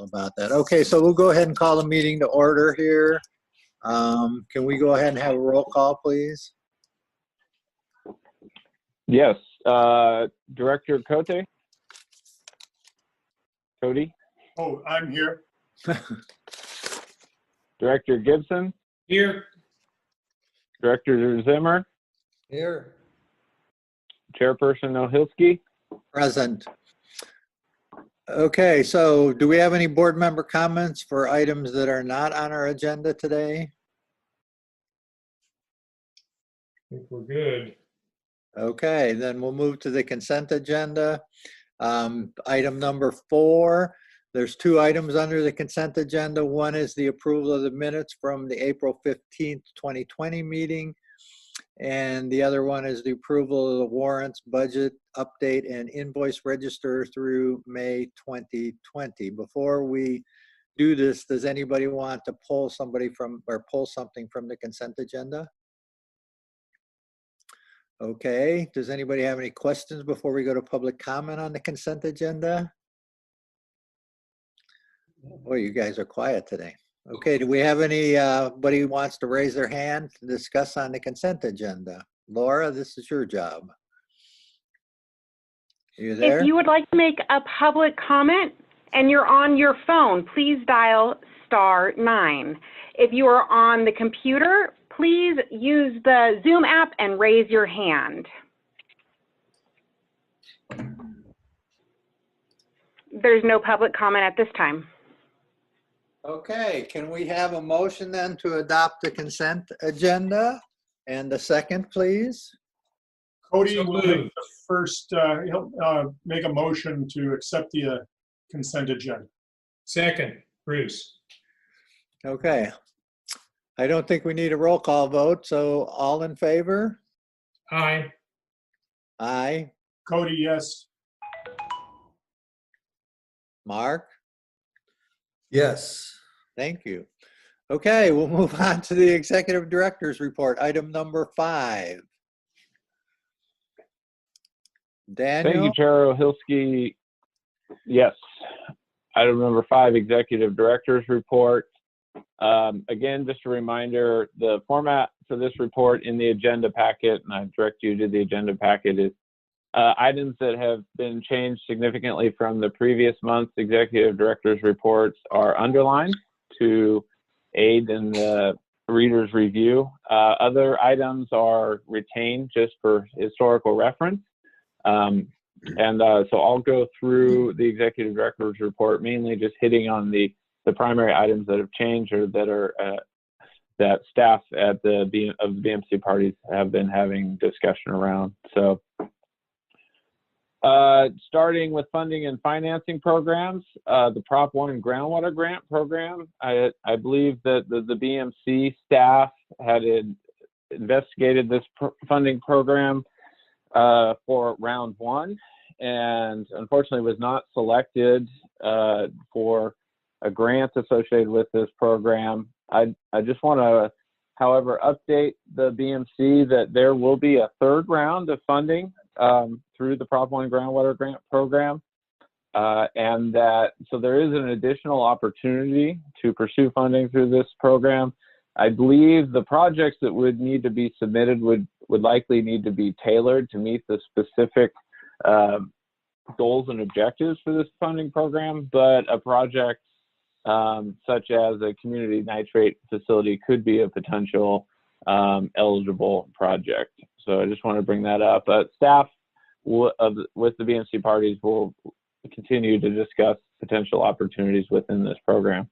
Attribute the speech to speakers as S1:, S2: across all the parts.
S1: all about that. Okay, so we'll go ahead and call the meeting to order here. Can we go ahead and have a roll call, please?
S2: Yes. Director Cote? Cody?
S3: Oh, I'm here.
S2: Director Gibson?
S3: Here.
S2: Director Zimmer?
S1: Here.
S2: Chairperson Ohilsky?
S1: Present. Okay, so do we have any board member comments for items that are not on our agenda today?
S3: I think we're good.
S1: Okay, then we'll move to the consent agenda. Item number 4, there's 2 items under the consent agenda. One is the approval of the minutes from the April 15th, 2020 meeting. And the other one is the approval of the warrants, budget update, and invoice register through May 2020. Before we do this, does anybody want to pull somebody from, or pull something from the consent agenda? Okay, does anybody have any questions before we go to public comment on the consent agenda? Boy, you guys are quiet today. Okay, do we have anybody who wants to raise their hand to discuss on the consent agenda? Laura, this is your job. Are you there?
S4: If you would like to make a public comment and you're on your phone, please dial *9. If you are on the computer, please use the Zoom app and raise your hand. There's no public comment at this time.
S1: Okay, can we have a motion then to adopt the consent agenda? And a second, please.
S3: Cody
S5: So
S3: will
S5: moved.
S3: make the first, he'll make a motion to accept the consent agenda.
S5: Second, Bruce.
S1: Okay. I don't think we need a roll call vote, so all in favor?
S5: Aye.
S1: Aye.
S3: Cody, yes.
S1: Mark?
S6: Yes.
S1: Thank you. Okay, we'll move on to the executive director's report, item number 5. Daniel?
S2: Thank you, Chair Ohilsky. Yes. Item number 5, executive director's report. Again, just a reminder, the format for this report in the agenda packet, and I direct you to the agenda packet, is items that have been changed significantly from the previous month's executive director's reports are underlined to aid in the reader's review. Other items are retained just for historical reference. So I'll go through the executive director's report, mainly just hitting on the primary items that have changed or that are that staff at the BMC parties have been having discussion around. So starting with funding and financing programs, the Prop 1 groundwater grant program, I believe that the BMC staff had investigated this funding program for round 1 and unfortunately was not selected for a grant associated with this program. I just want to, however, update the BMC that there will be a 3rd round of funding through the Prop 1 groundwater grant program, and that so there is an additional opportunity to pursue funding through this program. I believe the projects that would need to be submitted would likely need to be tailored to meet the specific goals and objectives for this funding program, but a project such as a community nitrate facility could be a potential eligible project. So I just want to bring that up. Staff with the BMC parties will continue to discuss potential opportunities within this program.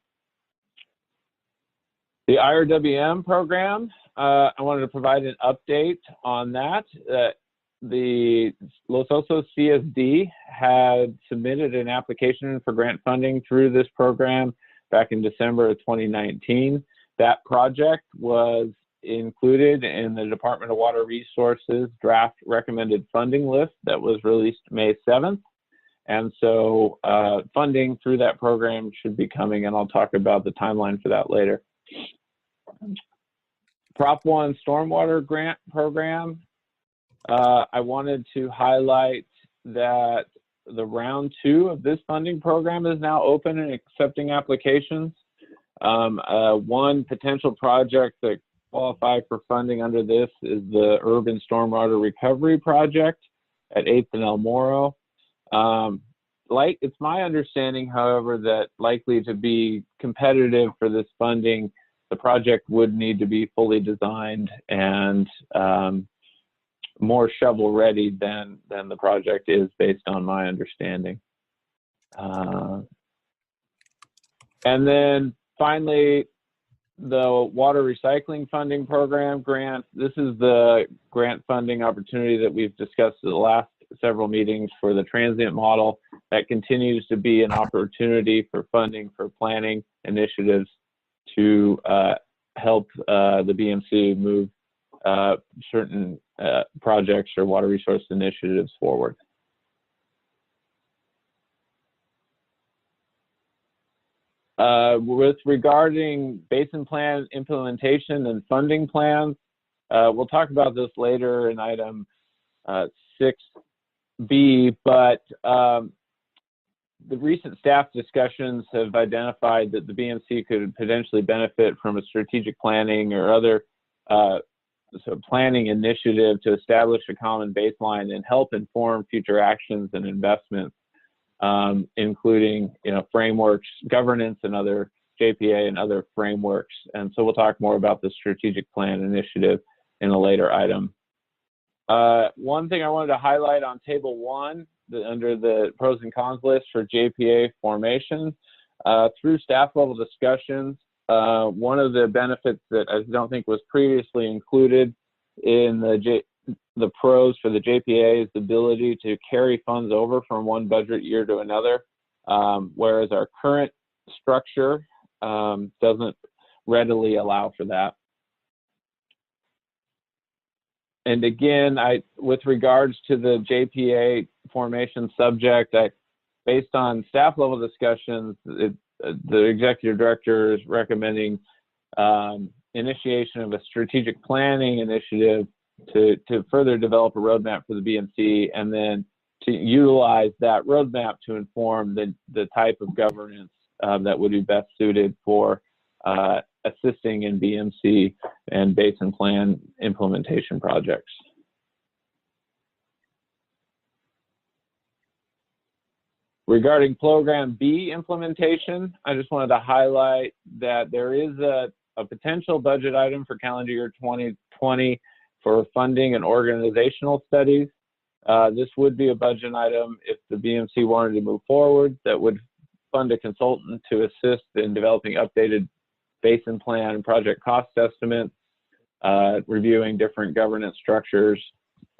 S2: The IRWM program, I wanted to provide an update on that. The Los Osos CSD had submitted an application for grant funding through this program back in December of 2019. That project was included in the Department of Water Resources draft recommended funding list that was released May 7th. And so funding through that program should be coming, and I'll talk about the timeline for that later. Prop 1 stormwater grant program. I wanted to highlight that the round 2 of this funding program is now open and accepting applications. One potential project that qualifies for funding under this is the Urban Stormwater Recovery Project at 8th and El Moro. It's my understanding, however, that likely to be competitive for this funding, the project would need to be fully designed and more shovel ready than the project is, based on my understanding. And then finally, the Water Recycling Funding Program grant. This is the grant funding opportunity that we've discussed at the last several meetings for the transient model. That continues to be an opportunity for funding for planning initiatives to help the BMC move certain projects or water resource initiatives forward. With regarding basin plan implementation and funding plans, we'll talk about this later in item 6B, but the recent staff discussions have identified that the BMC could potentially benefit from a strategic planning or other planning initiative to establish a common baseline and help inform future actions and investments, including frameworks, governance, and other JPA and other frameworks. And so we'll talk more about the strategic plan initiative in a later item. One thing I wanted to highlight on table 1, under the pros and cons list for JPA formation, through staff level discussions, one of the benefits that I don't think was previously included in the pros for the JPA is the ability to carry funds over from one budget year to another, whereas our current structure doesn't readily allow for that. And again, with regards to the JPA formation subject, based on staff level discussions, the executive director is recommending initiation of a strategic planning initiative to further develop a roadmap for the BMC, and then to utilize that roadmap to inform the type of governance that would be best suited for assisting in BMC and basin plan implementation projects. Regarding Program B implementation, I just wanted to highlight that there is a potential budget item for calendar year 2020 for funding and organizational studies. This would be a budget item if the BMC wanted to move forward, that would fund a consultant to assist in developing updated basin plan and project cost estimates, reviewing different governance structures,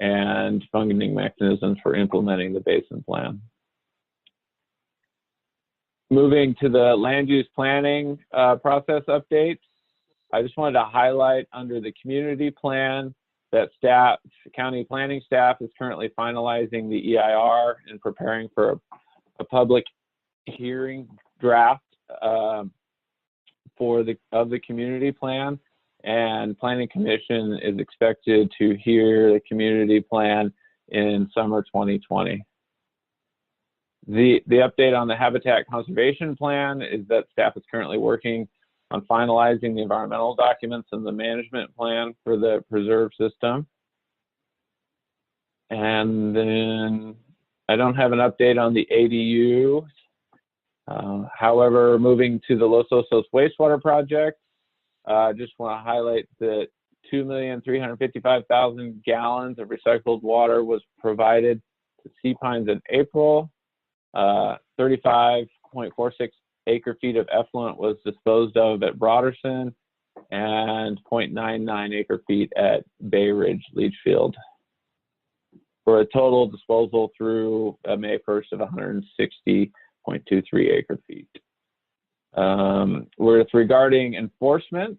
S2: and funding mechanisms for implementing the basin plan. Moving to the land use planning process updates, I just wanted to highlight under the community plan that county planning staff is currently finalizing the EIR and preparing for a public hearing draft of the community plan, and Planning Commission is expected to hear the community plan in summer 2020. The update on the habitat conservation plan is that staff is currently working on finalizing the environmental documents and the management plan for the preserve system. And then I don't have an update on the ADUs. However, moving to the Los Osos wastewater project, I just want to highlight that 2,355,000 gallons of recycled water was provided to Sea Pines in April. 35.46 acre feet of effluent was disposed of at Broderson, and 0.99 acre feet at Bay Ridge Leach Field, for a total disposal through May 1st of 160.23 acre feet. With regarding enforcement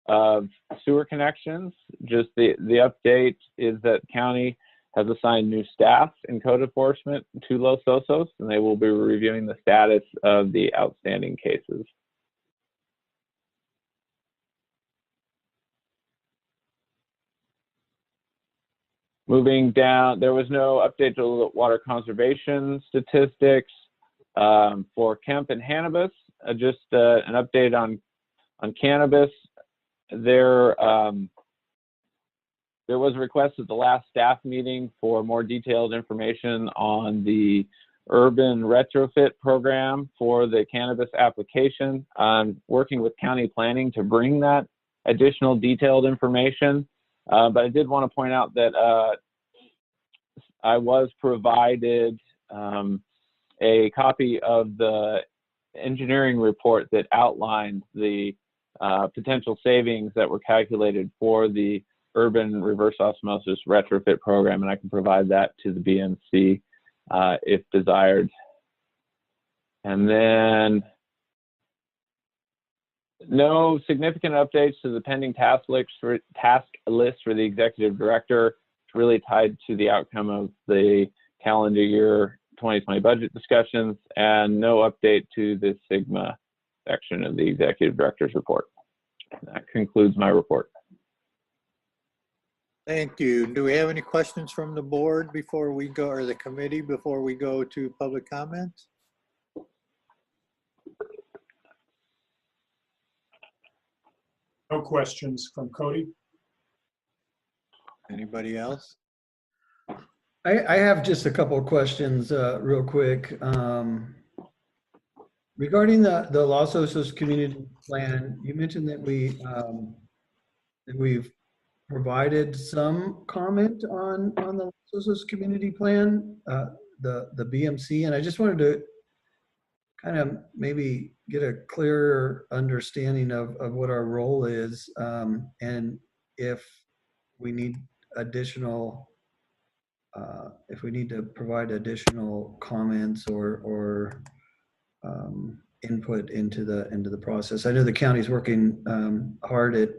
S2: of sewer connections, just the update is that county has assigned new staff in code enforcement to Los Osos, and they will be reviewing the status of the outstanding cases. Moving down, there was no update to water conservation statistics for Kemp and Hannabis. Just an update on cannabis. There was a request at the last staff meeting for more detailed information on the urban retrofit program for the cannabis application. I'm working with county planning to bring that additional detailed information. But I did want to point out that I was provided a copy of the engineering report that outlined the potential savings that were calculated for the urban reverse osmosis retrofit program, and I can provide that to the BMC if desired. And then no significant updates to the pending task list for the executive director. It's really tied to the outcome of the calendar year 2020 budget discussions, and no update to the Sigma section of the executive director's report. That concludes my report.
S1: Thank you. Do we have any questions from the board before we go, or the committee before we go to public comments?
S3: No questions from Cody.
S1: Anybody else?
S6: I have just a couple of questions real quick. Regarding the Los Osos community plan, you mentioned that we've provided some comment on the Los Osos community plan, the BMC, and I just wanted to kind of maybe get a clearer understanding of what our role is, and if we need additional, if we need to provide additional comments or input into the process. I know the county's working hard at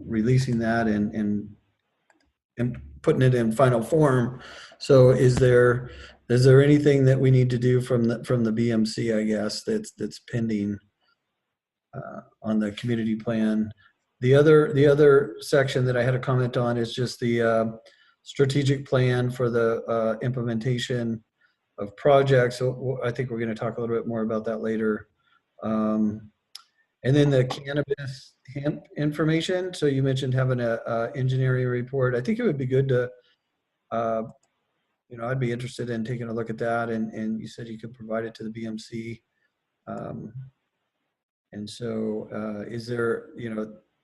S6: releasing that and putting it in final form. So is there anything that we need to do from the BMC, I guess, that's pending on the community plan? The other section that I had a comment on is just the strategic plan for the implementation of projects. So I think we're going to talk a little bit more about that later. And then the cannabis hemp information. So you mentioned having a engineering report. I think it would be good to, I'd be interested in taking a look at that. And you said you could provide it to the BMC. And so is there,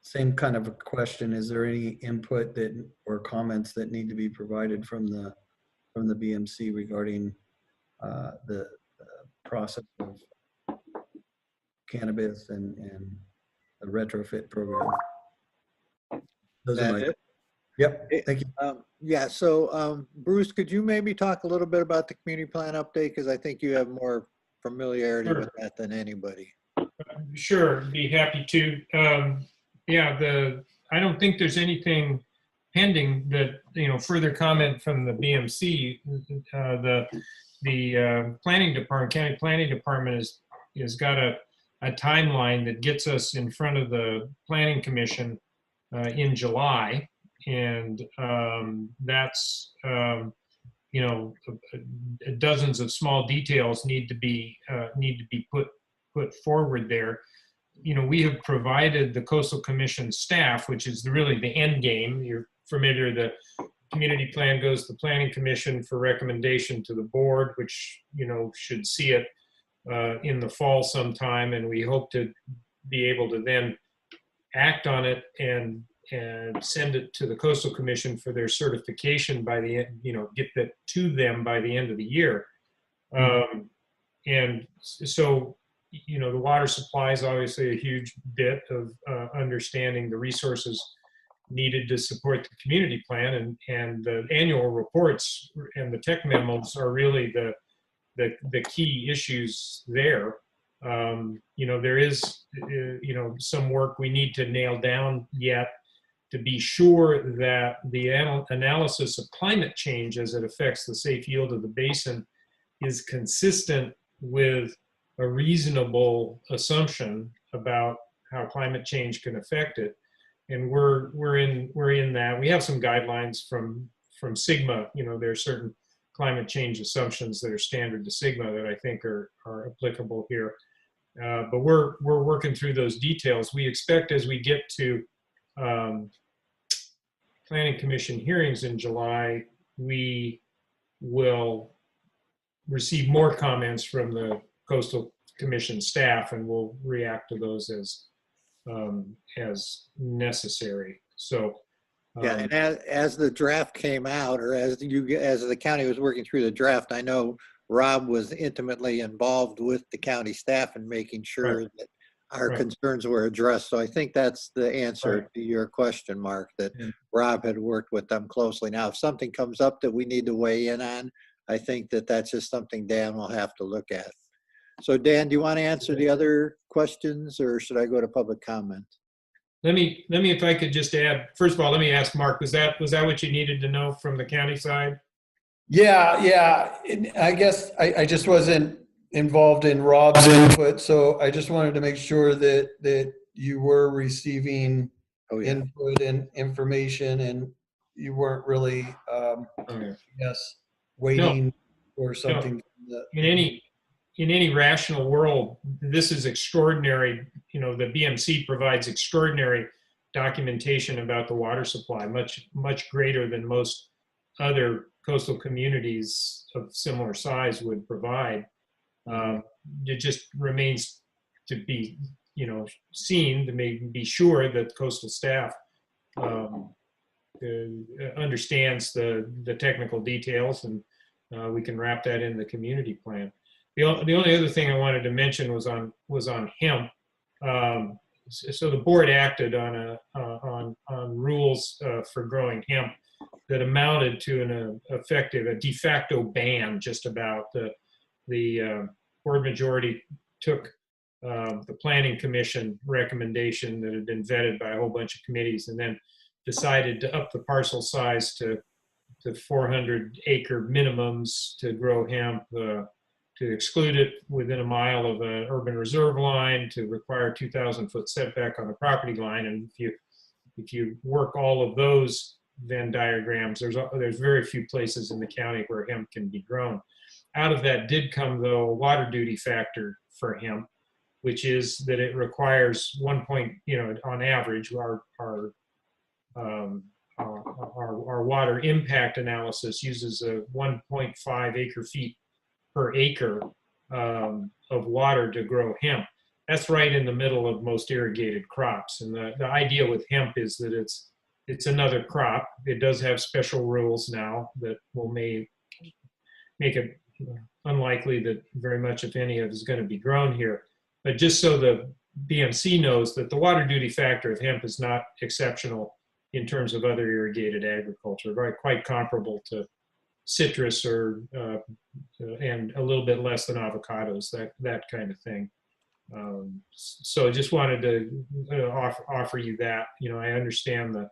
S6: same kind of a question, is there any input or comments that need to be provided from the BMC regarding the process of cannabis and the retrofit program? Those are my, yep, thank you.
S1: Yeah, so Bruce, could you maybe talk a little bit about the community plan update? Because I think you have more familiarity with that than anybody.
S5: Sure, be happy to. Yeah, I don't think there's anything pending that, further comment from the BMC. The planning department, county planning department has got a timeline that gets us in front of the planning commission in July, and that's dozens of small details need to be put forward there. We have provided the Coastal Commission staff, which is really the end game. You're familiar, the community plan goes to the Planning Commission for recommendation to the board, which, should see it in the fall sometime. And we hope to be able to then act on it and send it to the Coastal Commission for their certification by the end, get that to them by the end of the year. And so, the water supply is obviously a huge bit of understanding the resources needed to support the community plan, and the annual reports and the tech memos are really the key issues there. There is, some work we need to nail down yet to be sure that the analysis of climate change as it affects the safe yield of the basin is consistent with a reasonable assumption about how climate change can affect it. we're in that. We have some guidelines from Sigma. You know, there are certain climate change assumptions that are standard to Sigma that I think are applicable here. But we're working through those details. We expect as we get to Planning Commission hearings in July, we will receive more comments from the Coastal Commission staff, and we'll react to those as necessary. So
S1: Yeah, and as the draft came out, or as the county was working through the draft, I know Rob was intimately involved with the county staff in making sure
S5: Right.
S1: that our
S5: Right.
S1: concerns were addressed. So I think that's the answer
S5: Right.
S1: to your question, Mark, that
S6: Yeah.
S1: Rob had worked with them closely. Now, if something comes up that we need to weigh in on, I think that that's just something Dan will have to look at. So Dan, do you want to answer the other questions, or should I go to public comment?
S5: Let me, if I could just add, first of all, let me ask Mark, was that what you needed to know from the county side?
S6: Yeah. I guess I just wasn't involved in Rob's input, so I just wanted to make sure that you were receiving
S1: Oh, yeah.
S6: input and information, and you weren't really,
S5: Okay.
S6: yes, waiting for something.
S5: In any rational world, this is extraordinary. You know, the BMC provides extraordinary documentation about the water supply, much greater than most other coastal communities of similar size would provide. It just remains to be, seen, to be sure that coastal staff understands the technical details, and we can wrap that in the community plan. The only other thing I wanted to mention was on hemp. So the board acted on rules for growing hemp that amounted to a de facto ban. Just about the board majority took the Planning Commission recommendation that had been vetted by a whole bunch of committees, and then decided to up the parcel size to 400 acre minimums to grow hemp. To exclude it within a mile of an urban reserve line, to require 2,000 foot setback on the property line. And if you work all of those Venn diagrams, there's very few places in the county where hemp can be grown. Out of that did come, though, a water duty factor for hemp, which is that it requires on average, our water impact analysis uses a 1.5 acre feet per acre of water to grow hemp. That's right in the middle of most irrigated crops. And the idea with hemp is that it's another crop. It does have special rules now that may make it unlikely that very much, if any, of it is going to be grown here. But just so the BMC knows that the water duty factor of hemp is not exceptional in terms of other irrigated agriculture, quite comparable to citrus and a little bit less than avocados, that kind of thing. So I just wanted to offer you that. I understand the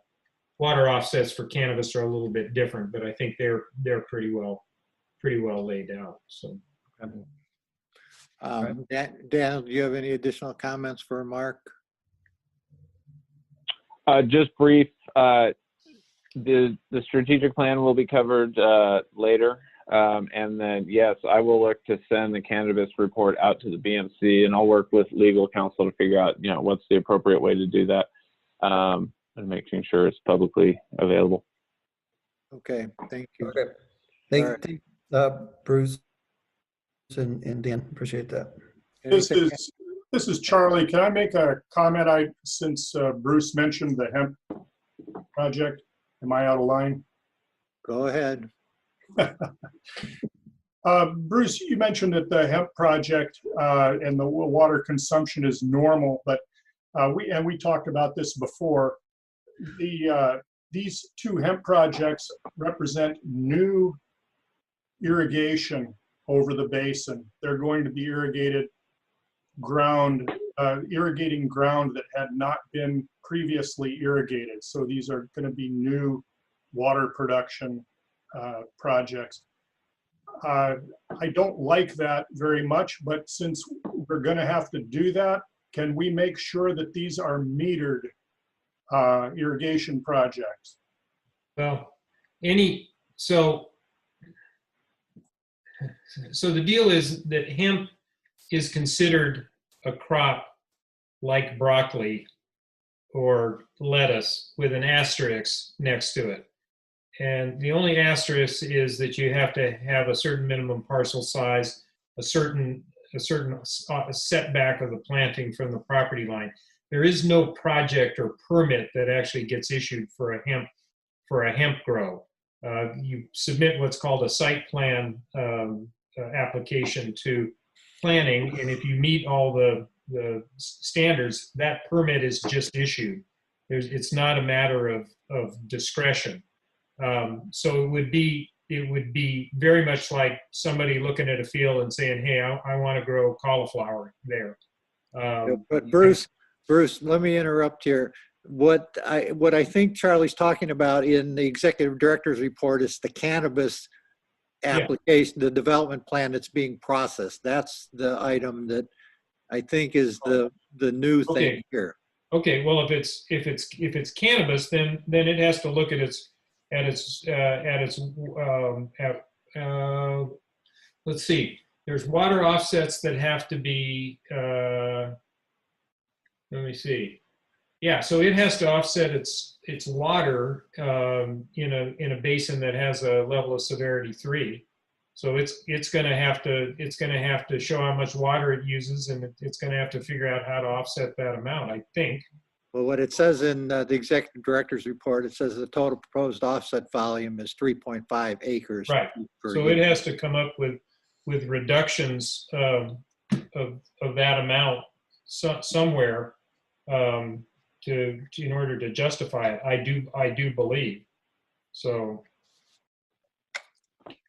S5: water offsets for cannabis are a little bit different, but I think they're pretty well laid out. So.
S1: Dan, do you have any additional comments for Mark?
S2: Just brief. The strategic plan will be covered later, and then yes, I will look to send the cannabis report out to the BMC, and I'll work with legal counsel to figure out what's the appropriate way to do that, and making sure it's publicly available.
S1: Okay, thank you.
S6: Okay, thank Bruce and Dan. Appreciate that.
S3: This is Charlie. Can I make a comment? Since Bruce mentioned the hemp project. Am I out of line?
S1: Go ahead.
S3: Bruce, you mentioned that the hemp project and the water consumption is normal, but we talked about this before. These two hemp projects represent new irrigation over the basin. They're going to be irrigating ground that had not been previously irrigated. So these are going to be new water production projects. I don't like that very much, but since we're going to have to do that, can we make sure that these are metered irrigation projects?
S5: Well, so the deal is that hemp is considered a crop like broccoli or lettuce with an asterisk next to it. And the only asterisk is that you have to have a certain minimum parcel size, a certain setback of the planting from the property line. There is no project or permit that actually gets issued for a hemp grow. You submit what's called a site plan application to planning, and if you meet all the standards, that permit is just issued. It's not a matter of discretion. So it would be very much like somebody looking at a field and saying, "Hey, I want to grow cauliflower there."
S1: But Bruce, let me interrupt here. What I think Charlie's talking about in the executive director's report is the cannabis application, the development plan that's being processed. That's the item that I think is the new thing here.
S5: Okay, well, if it's cannabis, then it has to look at let's see. There's water offsets that have to be. Let me see. Yeah, so it has to offset its water in a basin that has a level of severity 3. So it's going to have to show how much water it uses, and it's going to have to figure out how to offset that amount, I think.
S1: Well, what it says in the executive director's report, it says the total proposed offset volume is 3.5 acres.
S5: Right. So it has to come up with reductions of that amount somewhere in order to justify it. I do believe. So.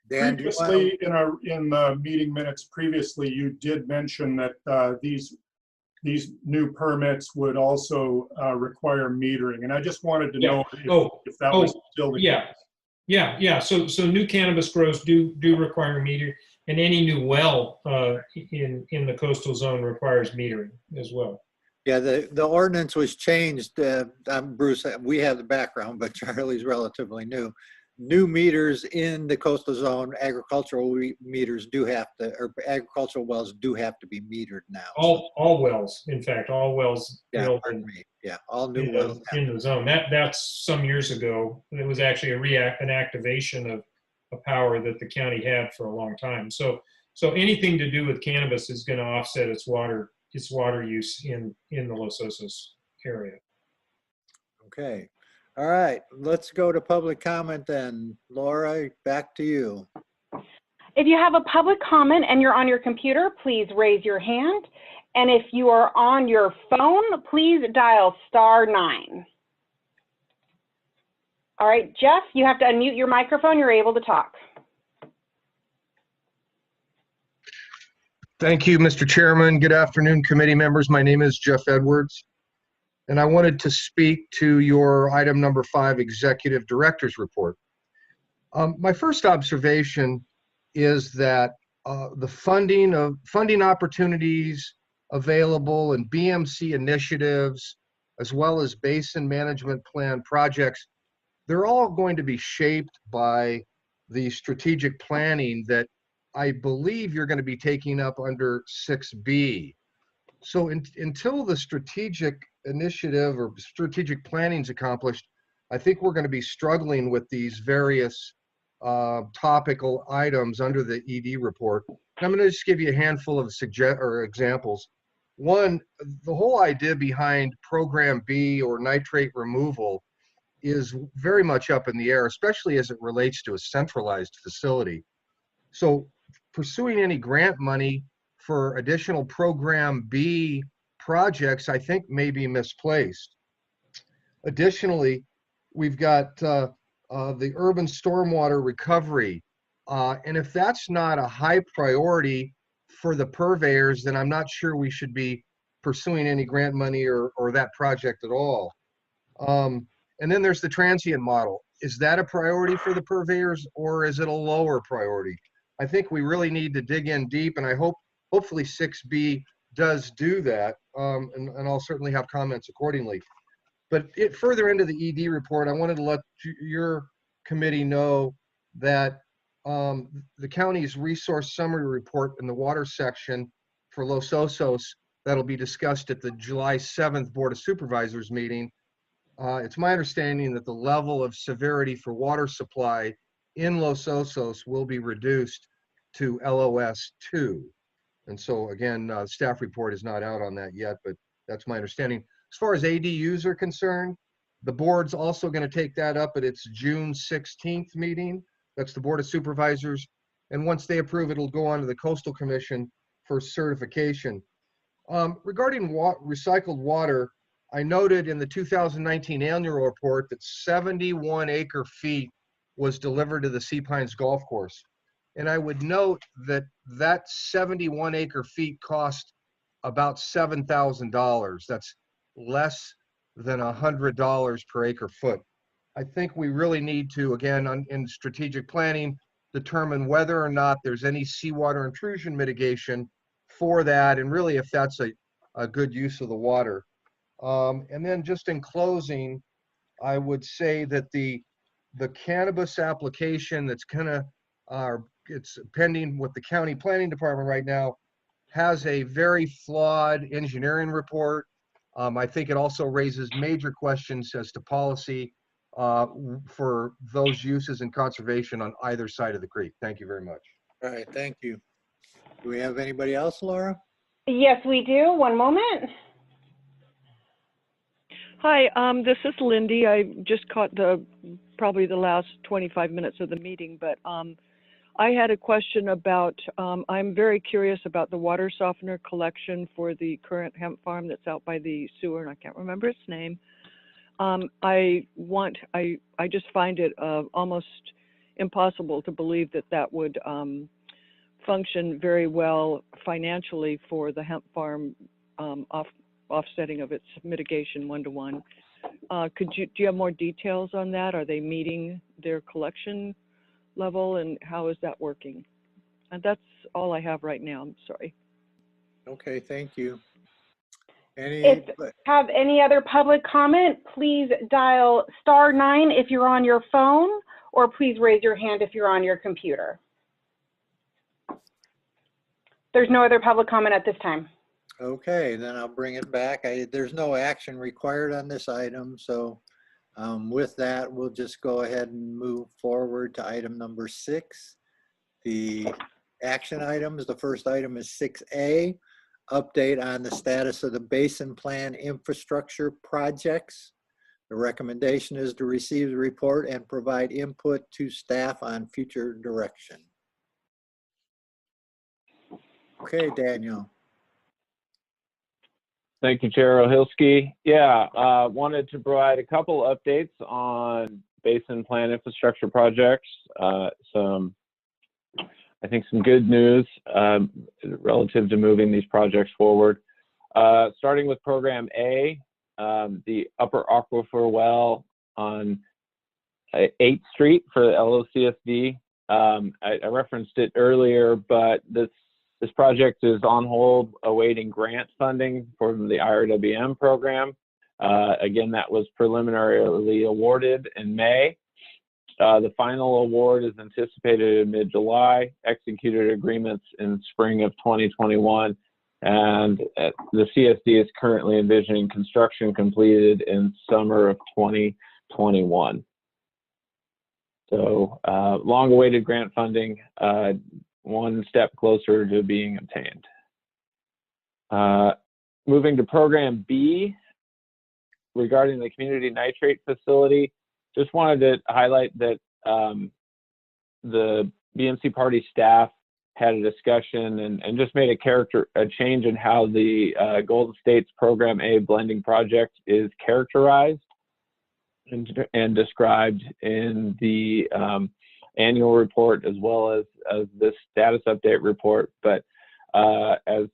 S1: Dan,
S3: previously, in the meeting minutes previously, you did mention that these new permits would also require metering, and I just wanted to know if that was still the case.
S5: Yeah. So new cannabis grows do require metering, and any new well in the coastal zone requires metering as well.
S1: Yeah, the ordinance was changed. Bruce, we have the background, but Charlie's relatively new. New meters in the coastal zone, agricultural meters agricultural wells do have to be metered now.
S5: All wells, in fact, all wells.
S1: Yeah, pardon me. Yeah, all new wells
S5: in the zone. That's some years ago. It was actually an activation of a power that the county had for a long time. So anything to do with cannabis is going to offset its water use in the Los Osos area.
S1: Okay. All right, let's go to public comment then. Laura, back to you.
S4: If you have a public comment and you're on your computer, please raise your hand. And if you are on your phone, please dial *9. All right, Jeff, you have to unmute your microphone. You're able to talk.
S7: Thank you, Mr. Chairman. Good afternoon, committee members. My name is Jeff Edwards, and I wanted to speak to your item number 5, Executive Director's Report. My first observation is that the funding opportunities available and BMC initiatives, as well as basin management plan projects, they're all going to be shaped by the strategic planning that I believe you're going to be taking up under 6B. So until the strategic initiative or strategic planning is accomplished, I think we're going to be struggling with these various topical items under the ED report. And I'm going to just give you a handful of examples. One, the whole idea behind Program B or nitrate removal is very much up in the air, especially as it relates to a centralized facility. So pursuing any grant money for additional Program B projects, I think, may be misplaced. Additionally, we've got the urban stormwater recovery. And if that's not a high priority for the purveyors, then I'm not sure we should be pursuing any grant money or that project at all. And then there's the transient model. Is that a priority for the purveyors, or is it a lower priority? I think we really need to dig in deep, and I hopefully 6B does do that, and I'll certainly have comments accordingly. But further into the ED report, I wanted to let your committee know that the county's resource summary report in the water section for Los Osos that'll be discussed at the July 7th Board of Supervisors meeting. It's my understanding that the level of severity for water supply in Los Osos will be reduced to LOS 2. And so again, staff report is not out on that yet, but that's my understanding. As far as ADUs are concerned, the board's also going to take that up at its June 16th meeting. That's the Board of Supervisors. And once they approve, it'll go on to the Coastal Commission for certification. Regarding recycled water, I noted in the 2019 annual report that 71 acre-feet was delivered to the Sea Pines Golf Course. And I would note that that 71 acre-feet cost about $7,000. That's less than $100 per acre foot. I think we really need to, again, in strategic planning, determine whether or not there's any seawater intrusion mitigation for that, and really if that's a good use of the water. And then just in closing, I would say that the cannabis application that's it's pending with the county planning department right now has a very flawed engineering report. I think it also raises major questions as to policy for those uses and conservation on either side of the creek. Thank you very much.
S1: All right, thank you. Do we have anybody else, Laura?
S4: Yes, we do. One moment.
S8: Hi, this is Lindy. I just caught probably the last 25 minutes of the meeting, but I had a question about, I'm very curious about the water softener collection for the current hemp farm that's out by the sewer, and I can't remember its name. I just find it almost impossible to believe that that would function very well financially for the hemp farm, offsetting of its mitigation 1-to-1. Do you have more details on that? Are they meeting their collection level, and how is that working? And that's all I have right now. I'm sorry.
S1: Okay, thank you.
S4: If you have any other public comment, please dial *9 if you're on your phone, or please raise your hand if you're on your computer. There's no other public comment at this time.
S1: Okay, then I'll bring it back. There's no action required on this item, so with that, we'll just go ahead and move forward to item number 6. The action items, the first item is 6A, update on the status of the Basin Plan infrastructure projects. The recommendation is to receive the report and provide input to staff on future direction. Okay, Daniel.
S2: Thank you, Chair Ohilski. Yeah, wanted to provide a couple updates on Basin Plan infrastructure projects. I think some good news relative to moving these projects forward. Starting with Program A, the Upper Aquifer Well on 8th Street for the LOCSD. I referenced it earlier, but this project is on hold awaiting grant funding from the IRWM program. Again, that was preliminarily awarded in May. The final award is anticipated in mid-July, executed agreements in spring of 2021, and the CSD is currently envisioning construction completed in summer of 2021. So long-awaited grant funding, one step closer to being obtained. Moving to Program B, regarding the community nitrate facility, just wanted to highlight that the BMC party staff had a discussion and just made a change in how the Golden State's Program A blending project is characterized and described in the annual report as well as this status update report. But as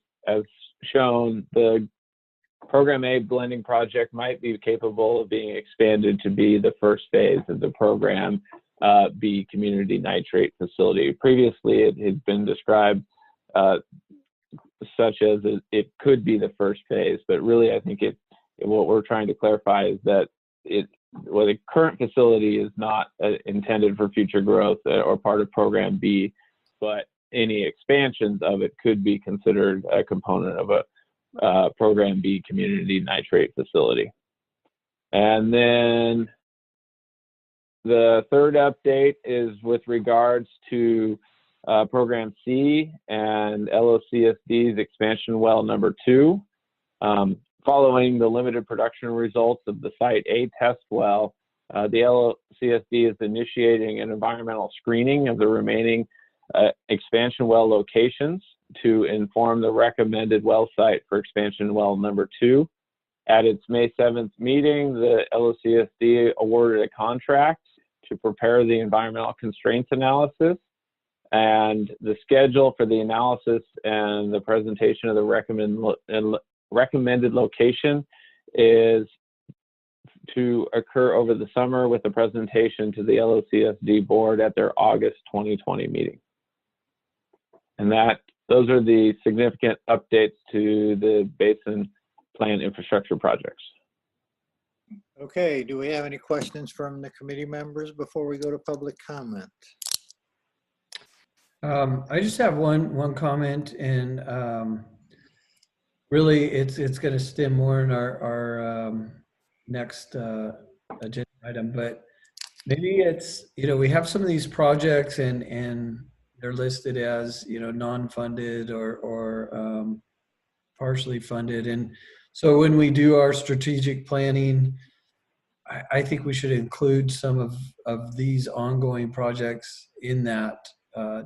S2: shown, the Program A blending project might be capable of being expanded to be the first phase of the Program B community nitrate facility. Previously, it had been described such as it could be the first phase, but really I think it what we're trying to clarify is that the current facility is not intended for future growth or part of Program B, but any expansions of it could be considered a component of a Program B community nitrate facility. And then the third update is with regards to Program C and LOCSD's expansion well number 2. Following the limited production results of the Site A test well, the LOCSD is initiating an environmental screening of the remaining expansion well locations to inform the recommended well site for expansion well number 2. At its May 7th meeting, the LOCSD awarded a contract to prepare the environmental constraints analysis, and the schedule for the analysis and the presentation of the recommended location is to occur over the summer with a presentation to the LOCSD board at their August 2020 meeting. And those are the significant updates to the basin plan infrastructure projects.
S1: Okay, do we have any questions from the committee members before we go to public comment?
S6: I just have one comment, and really it's going to stem more in our next agenda item, but maybe it's, we have some of these projects and they're listed as, non-funded or partially funded. And so when we do our strategic planning, I think we should include some of these ongoing projects in that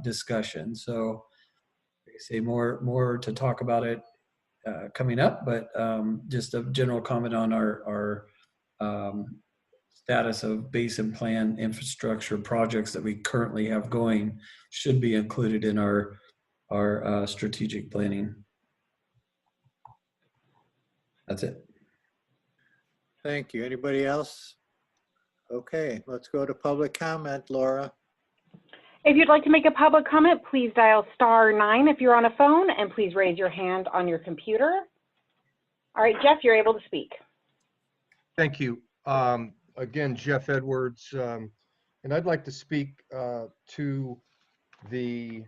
S6: discussion. So I say more to talk about it coming up, but just a general comment on our status of basin plan infrastructure projects that we currently have going should be included in our strategic planning. That's it.
S1: Thank you. Anybody else? Okay, let's go to public comment, Laura.
S4: If you'd like to make a public comment, please dial *9 if you're on a phone, and please raise your hand on your computer. All right, Jeff, you're able to speak.
S7: Thank you. Again, Jeff Edwards, and I'd like to speak to the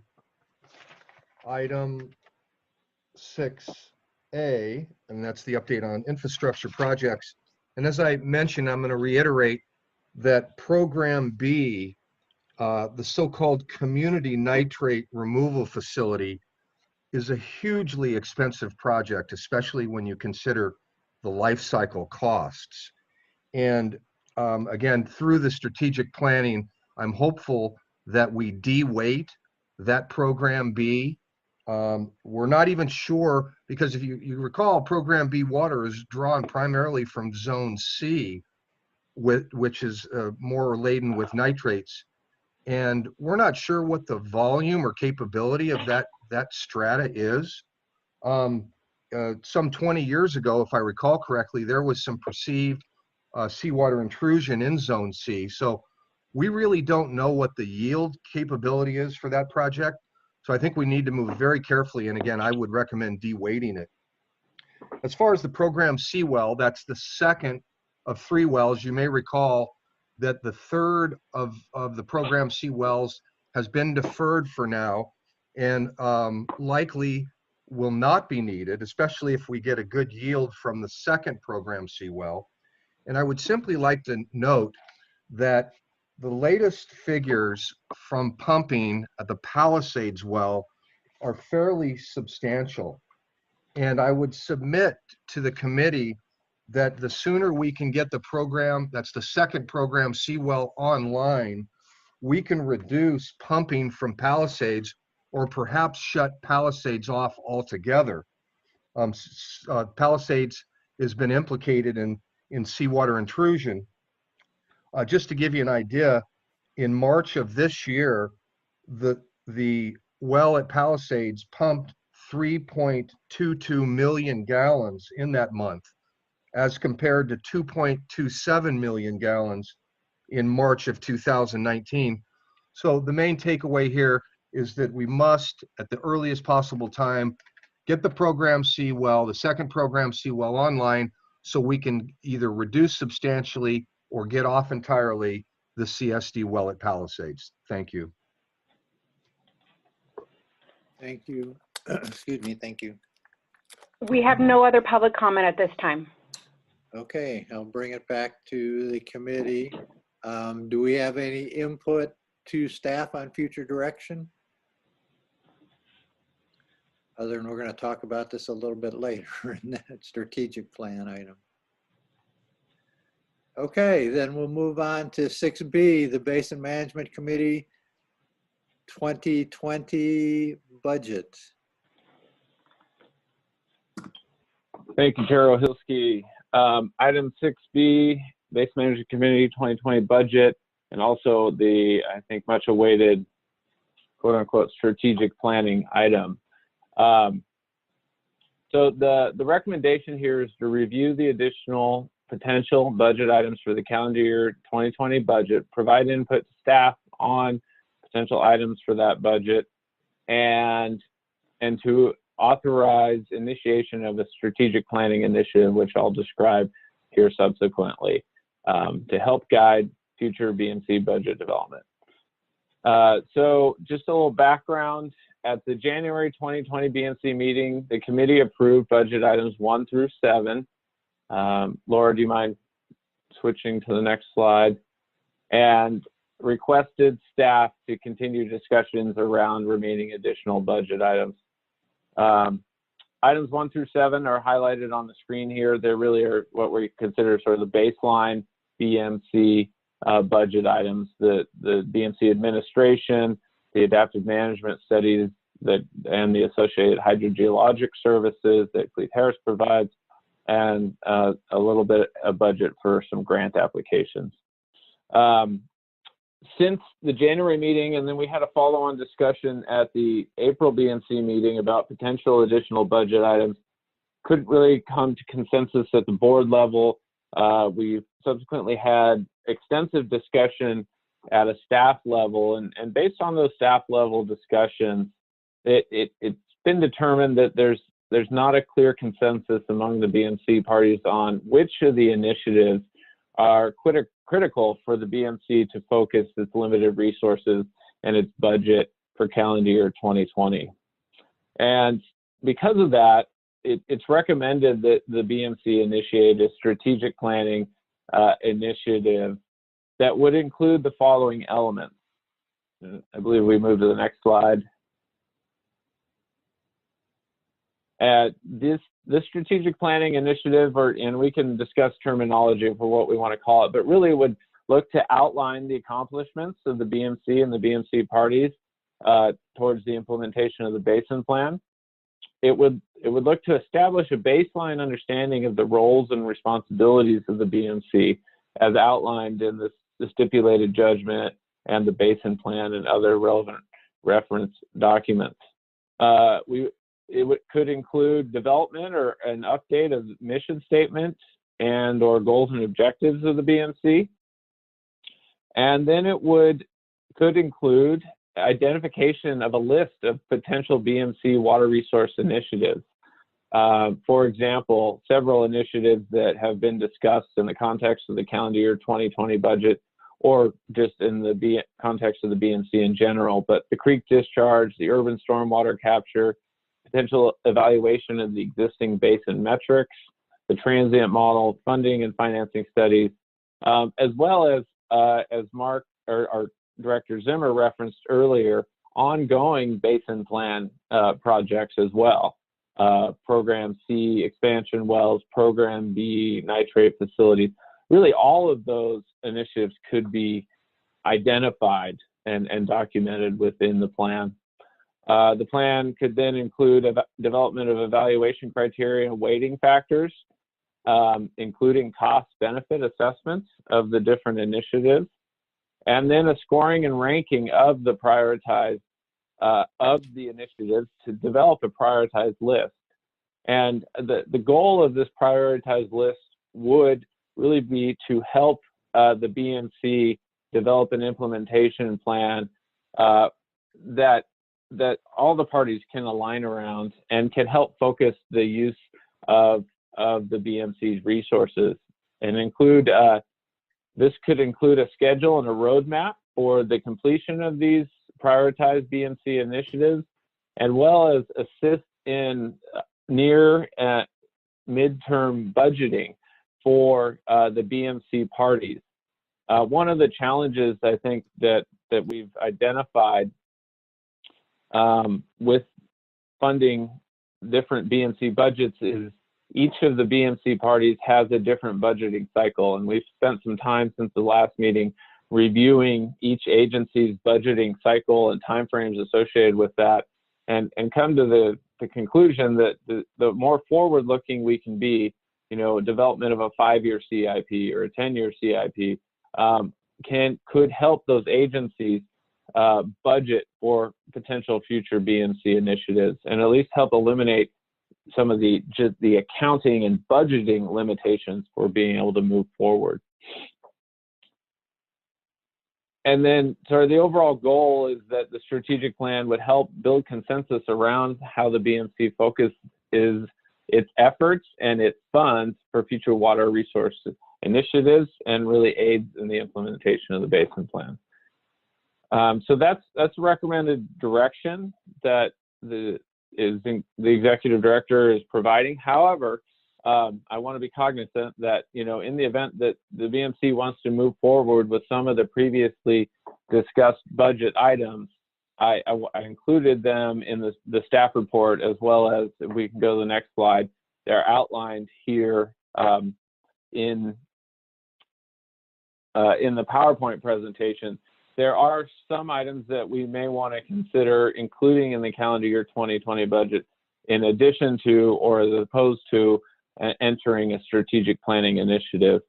S7: item 6A, and that's the update on infrastructure projects. And as I mentioned, I'm going to reiterate that Program B, the so-called community nitrate removal facility, is a hugely expensive project, especially when you consider the life cycle costs. And again, through the strategic planning, I'm hopeful that we de-weight that Program B. We're not even sure, because if you recall, Program B water is drawn primarily from Zone C, which is more laden with nitrates. And we're not sure what the volume or capability of that strata is. Some 20 years ago, if I recall correctly, there was some perceived seawater intrusion in Zone C. So we really don't know what the yield capability is for that project. So I think we need to move very carefully. And again, I would recommend de-weighting it. As far as the Program C well, that's the second of 3 wells. You may recall that the third of the Program C wells has been deferred for now, and likely will not be needed, especially if we get a good yield from the second Program C well. And I would simply like to note that the latest figures from pumping at the Palisades well are fairly substantial. And I would submit to the committee that the sooner we can get the program, that's the second Program C well, online, we can reduce pumping from Palisades, or perhaps shut Palisades off altogether. Palisades has been implicated in seawater intrusion. Just to give you an idea, in March of this year, the well at Palisades pumped 3.22 million gallons in that month, as compared to 2.27 million gallons in March of 2019. So the main takeaway here is that we must, at the earliest possible time, get the Program C well, the second Program C well, online, so we can either reduce substantially or get off entirely the CSD well at Palisades. Thank you.
S1: Thank you. Excuse me, thank you.
S4: We have no other public comment at this time.
S1: Okay, I'll bring it back to the committee. Do we have any input to staff on future direction? Other than we're going to talk about this a little bit later in that strategic plan item. Okay, then we'll move on to 6B, the Basin Management Committee 2020 budget.
S2: Thank you, Chair Ohilski. Item 6B, Base Management Committee 2020 budget, and also the, I think, much awaited quote unquote strategic planning item. So the recommendation here is to review the additional potential budget items for the calendar year 2020 budget, provide input to staff on potential items for that budget, and to authorize initiation of a strategic planning initiative, which I'll describe here subsequently, to help guide future BMC budget development. So just a little background. At the January 2020 BMC meeting, the committee approved budget items 1 through 7. Laura, do you mind switching to the next slide? And requested staff to continue discussions around remaining additional budget items. Items 1 through 7 are highlighted on the screen here. They really are what we consider sort of the baseline BMC budget items. The BMC administration, the adaptive management studies and the associated hydrogeologic services that Clete Harris provides, and a little bit of budget for some grant applications. Since the January meeting, and then we had a follow-on discussion at the April BMC meeting about potential additional budget items, couldn't really come to consensus at the board level. We've subsequently had extensive discussion at a staff level, and based on those staff level discussions, it's been determined that there's not a clear consensus among the BMC parties on which of the initiatives are critical for the BMC to focus its limited resources and its budget for calendar year 2020. And because of that, it's recommended that the BMC initiate a strategic planning initiative that would include the following elements. I believe we move to the next slide. This strategic planning initiative, and we can discuss terminology for what we want to call it, but really would look to outline the accomplishments of the BMC and the BMC parties towards the implementation of the Basin Plan. It would look to establish a baseline understanding of the roles and responsibilities of the BMC as outlined in the stipulated judgment and the Basin Plan and other relevant reference documents. It could include development or an update of mission statement and or goals and objectives of the BMC. And then it could include identification of a list of potential BMC water resource initiatives. For example, several initiatives that have been discussed in the context of the calendar year 2020 budget, or just in the context of the BMC in general, but the creek discharge, the urban stormwater capture, potential evaluation of the existing basin metrics, the transient model, funding and financing studies, as well as Mark or our Director Zimmer referenced earlier, ongoing basin plan projects as well. Program C, expansion wells, Program B, nitrate facilities. Really, all of those initiatives could be identified and documented within the plan. The plan could then include development of evaluation criteria and weighting factors, including cost-benefit assessments of the different initiatives, and then a scoring and ranking of the prioritized of the initiatives to develop a prioritized list. And the goal of this prioritized list would really be to help the BMC develop an implementation plan that all the parties can align around and can help focus the use of of the BMC's resources, and this could include a schedule and a roadmap for the completion of these prioritized BMC initiatives, as well as assist in near and midterm budgeting for the BMC parties. One of the challenges I think that we've identified with funding different BMC budgets is each of the BMC parties has a different budgeting cycle, and we've spent some time since the last meeting reviewing each agency's budgeting cycle and timeframes associated with that, and come to the conclusion that the more forward-looking we can be, development of a 5-year CIP or a 10-year CIP could help those agencies budget for potential future BMC initiatives, and at least help eliminate some of the accounting and budgeting limitations for being able to move forward. And then, the overall goal is that the strategic plan would help build consensus around how the BMC focus is its efforts and its funds for future water resource initiatives, and really aids in the implementation of the basin plan. So that's recommended direction that the executive director is providing. However, I want to be cognizant that, in the event that the BMC wants to move forward with some of the previously discussed budget items, I included them in the staff report, as well as, if we can go to the next slide, they're outlined here in the PowerPoint presentation. There are some items that we may want to consider including in the calendar year 2020 budget, in addition to, or as opposed to, entering a strategic planning initiative.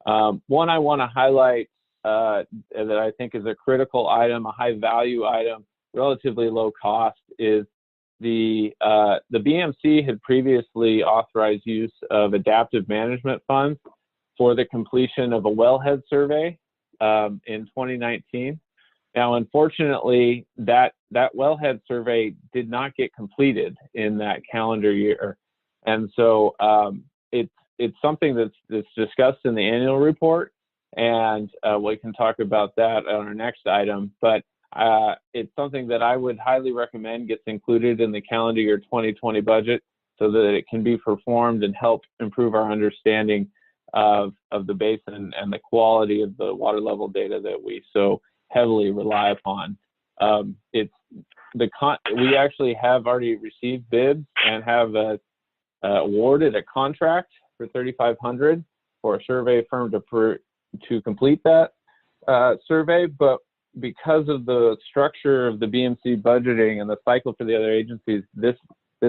S2: One I want to highlight that I think is a critical item, a high value item, relatively low cost, is the BMC had previously authorized use of adaptive management funds for the completion of a wellhead survey in 2019. Now, unfortunately, that wellhead survey did not get completed in that calendar year, and so it's something that's discussed in the annual report, and we can talk about that on our next item. But it's something that I would highly recommend gets included in the calendar year 2020 budget, so that it can be performed and help improve our understanding of the basin and the quality of the water level data that we so heavily rely upon. We actually have already received bids and have awarded a contract for $3,500 for a survey firm to complete that survey, but because of the structure of the BMC budgeting and the cycle for the other agencies, this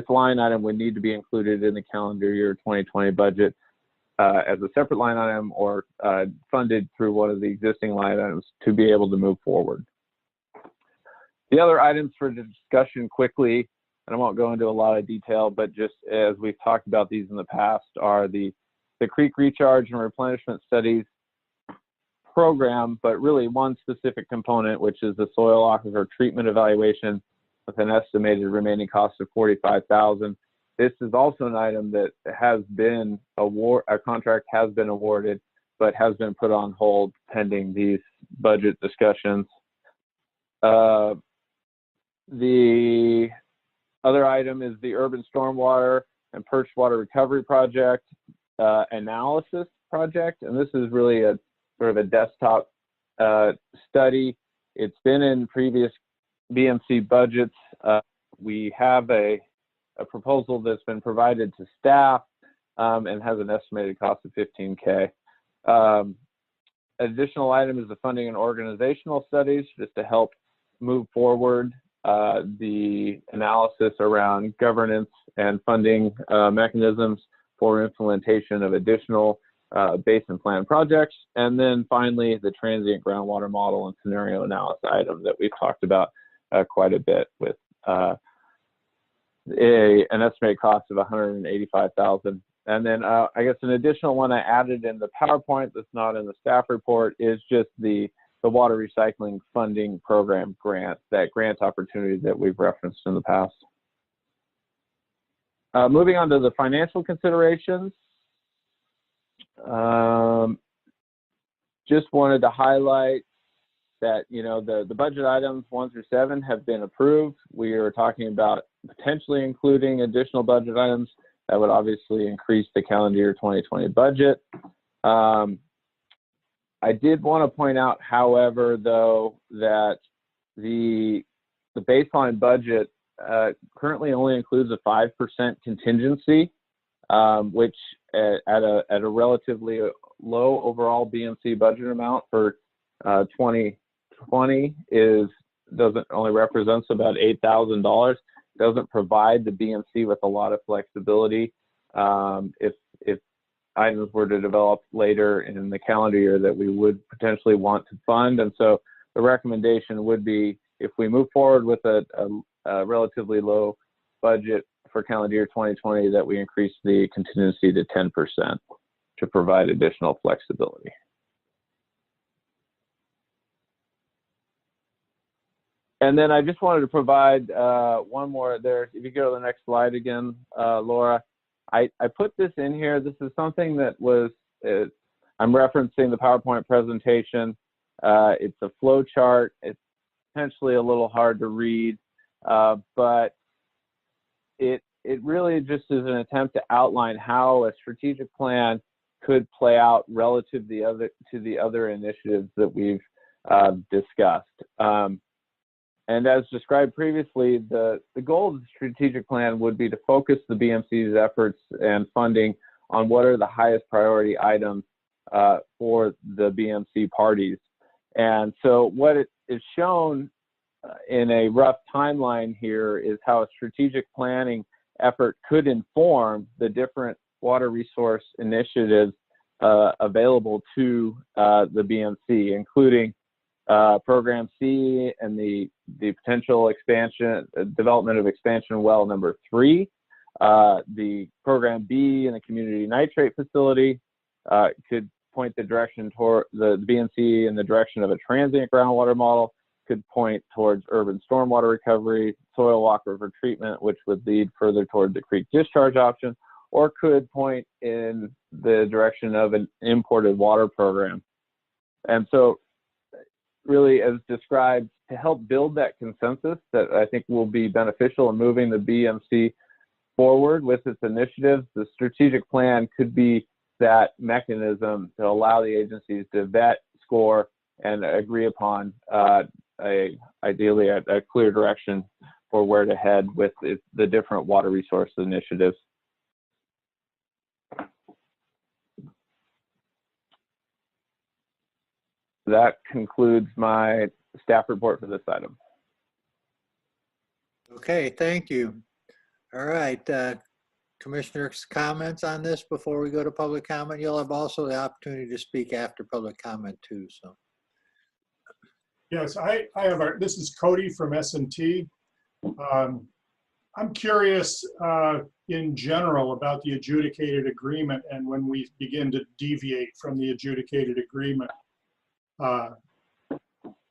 S2: line item would need to be included in the calendar year 2020 budget as a separate line item, or funded through one of the existing line items to be able to move forward. The other items for discussion quickly, and I won't go into a lot of detail, but just as we've talked about these in the past, are the creek recharge and replenishment studies program, but really one specific component, which is the soil aquifer treatment evaluation with an estimated remaining cost of $45,000. This is also an item that has been a contract has been awarded, but has been put on hold pending these budget discussions. The other item is the urban stormwater and perch water recovery project analysis project, and this is really a sort of a desktop study. It's been in previous BMC budgets. We have a proposal that's been provided to staff and has an estimated cost of $15K. Additional item is the funding and organizational studies, just to help move forward the analysis around governance and funding mechanisms for implementation of additional basin plan projects. And then finally, the transient groundwater model and scenario analysis item that we've talked about quite a bit, with an estimated cost of $185,000. And then I guess an additional one I added in the PowerPoint that's not in the staff report is just the water recycling funding program grant, that grant opportunity that we've referenced in the past. Moving on to the financial considerations. Just wanted to highlight that, you know, the budget items 1 through 7 have been approved. We are talking about potentially including additional budget items that would obviously increase the calendar year 2020 budget. I did want to point out, however, though, that the baseline budget currently only includes a 5% contingency, which at a relatively low overall BMC budget amount for 2020 only represents about $8,000. Doesn't provide the BMC with a lot of flexibility if items were to develop later in the calendar year that we would potentially want to fund. And so the recommendation would be, if we move forward with a relatively low budget for calendar year 2020, that we increase the contingency to 10% to provide additional flexibility. And then I just wanted to provide one more there. If you go to the next slide again, Laura, I put this in here. This is something that was, I'm referencing the PowerPoint presentation. It's a flow chart. It's potentially a little hard to read, but it really just is an attempt to outline how a strategic plan could play out relative to the other initiatives that we've discussed. And as described previously, the goal of the strategic plan would be to focus the BMC's efforts and funding on what are the highest priority items for the BMC parties. And so what it is shown in a rough timeline here is how a strategic planning effort could inform the different water resource initiatives available to the BMC, including Program C and the potential expansion, development of expansion well number 3, the Program B and the community nitrate facility could point the direction toward the BMC in the direction of a transient groundwater model, could point towards urban stormwater recovery, soil walk river treatment, which would lead further toward the creek discharge option, or could point in the direction of an imported water program. And so really, as described, to help build that consensus that I think will be beneficial in moving the BMC forward with its initiatives, the strategic plan could be that mechanism to allow the agencies to vet, score, and agree upon ideally a clear direction for where to head with the different water resource initiatives. That concludes my staff report for this item.
S1: Okay, thank you. All right, commissioners' comments on this before we go to public comment? You'll have also the opportunity to speak after public comment too, so.
S3: Yes, I have this is Cody from S&T. I'm curious in general about the adjudicated agreement and when we begin to deviate from the adjudicated agreement.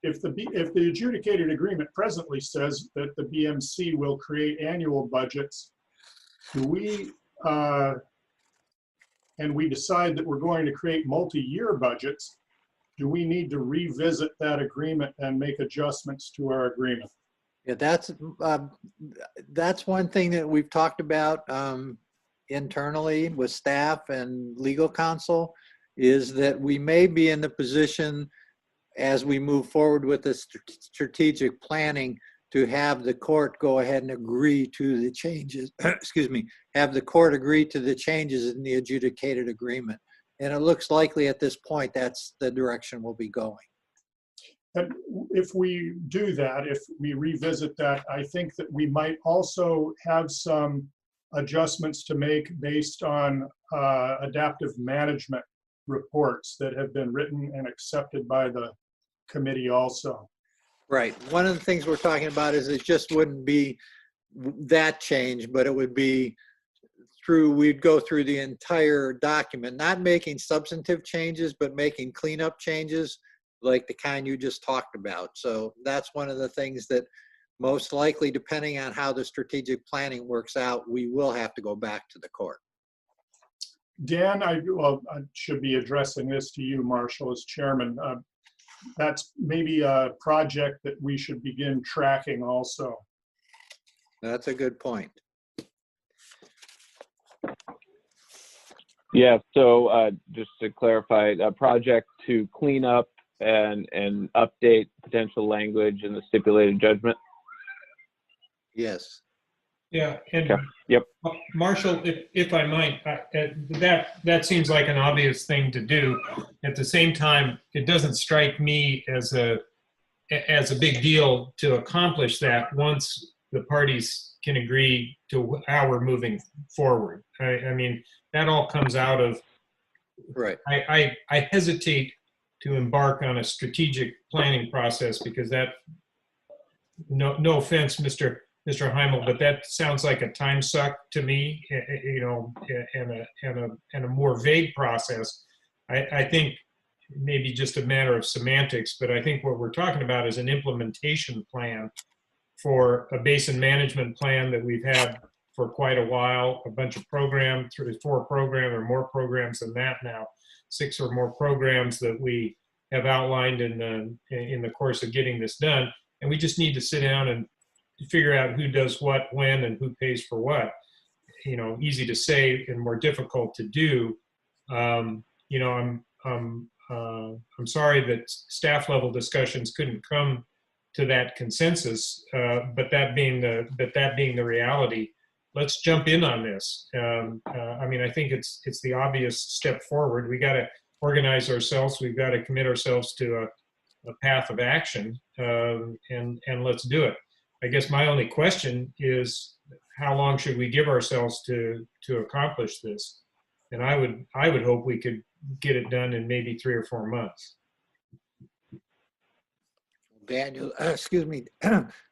S3: If the adjudicated agreement presently says that the BMC will create annual budgets, do we, and we decide that we're going to create multi-year budgets, do we need to revisit that agreement and make adjustments to our agreement?
S1: Yeah, that's one thing that we've talked about internally with staff and legal counsel, is that we may be in the position as we move forward with the strategic planning to have the court go ahead and agree to the changes, excuse me, have the court agree to the changes in the adjudicated agreement. And it looks likely at this point that's the direction we'll be going.
S3: And if we do that, if we revisit that, I think that we might also have some adjustments to make based on adaptive management reports that have been written and accepted by the committee also.
S1: Right. One of the things we're talking about is it just wouldn't be that change, but it would be we'd go through the entire document, not making substantive changes, but making cleanup changes like the kind you just talked about. So that's one of the things that most likely, depending on how the strategic planning works out, we will have to go back to the court.
S3: Dan, I should be addressing this to you, Marshall, as chairman. That's maybe a project that we should begin tracking also.
S1: That's a good point.
S2: Yeah, so just to clarify, a project to clean up and update potential language in the stipulated judgment.
S1: Yes.
S5: Yeah, and
S2: Okay. Yep.
S5: Marshall, if I might, that seems like an obvious thing to do. At the same time, it doesn't strike me as a big deal to accomplish that once the parties can agree to how we're moving forward. I mean, that all comes out of.
S1: Right.
S5: I hesitate to embark on a strategic planning process because that. No offense, Mr. Heimel, but that sounds like a time suck to me, you know, and a more vague process. I think maybe just a matter of semantics, but I think what we're talking about is an implementation plan for a basin management plan that we've had for quite a while, a bunch of programs, 3 or 4 programs or more programs than that now, 6 or more programs that we have outlined in the course of getting this done. And we just need to sit down and figure out who does what, when, and who pays for what. You know, easy to say and more difficult to do. You know, I'm sorry that staff level discussions couldn't come to that consensus. But that being the reality, let's jump in on this. I mean, I think it's the obvious step forward. We got to organize ourselves. We've got to commit ourselves to a path of action, and let's do it. I guess my only question is, how long should we give ourselves to accomplish this? And I would hope we could get it done in maybe 3 or 4 months.
S1: Daniel, excuse me,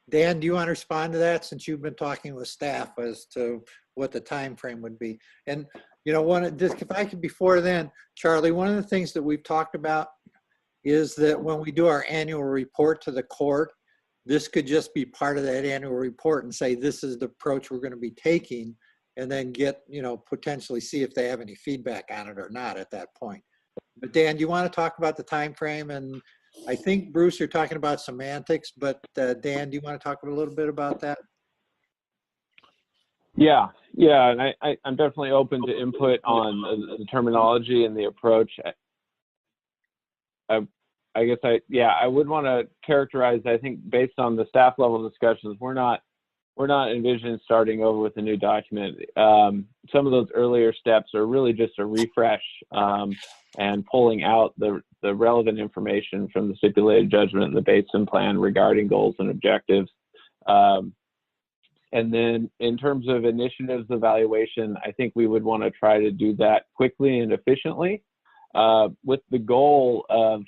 S1: Dan, do you want to respond to that, since you've been talking with staff as to what the time frame would be? And you know, if I could, before then, Charlie, one of the things that we've talked about is that when we do our annual report to the court, this could just be part of that annual report and say, this is the approach we're going to be taking, and then get, you know, potentially see if they have any feedback on it or not at that point. But Dan, do you want to talk about the time frame? And I think, Bruce, you're talking about semantics, but Dan, do you want to talk a little bit about that?
S2: Yeah, and I'm definitely open to input on the terminology and the approach. I guess I would want to characterize, I think, based on the staff level discussions, we're not envisioning starting over with a new document. Some of those earlier steps are really just a refresh and pulling out the relevant information from the stipulated judgment and the basin plan regarding goals and objectives. And then in terms of initiatives evaluation, I think we would want to try to do that quickly and efficiently, with the goal of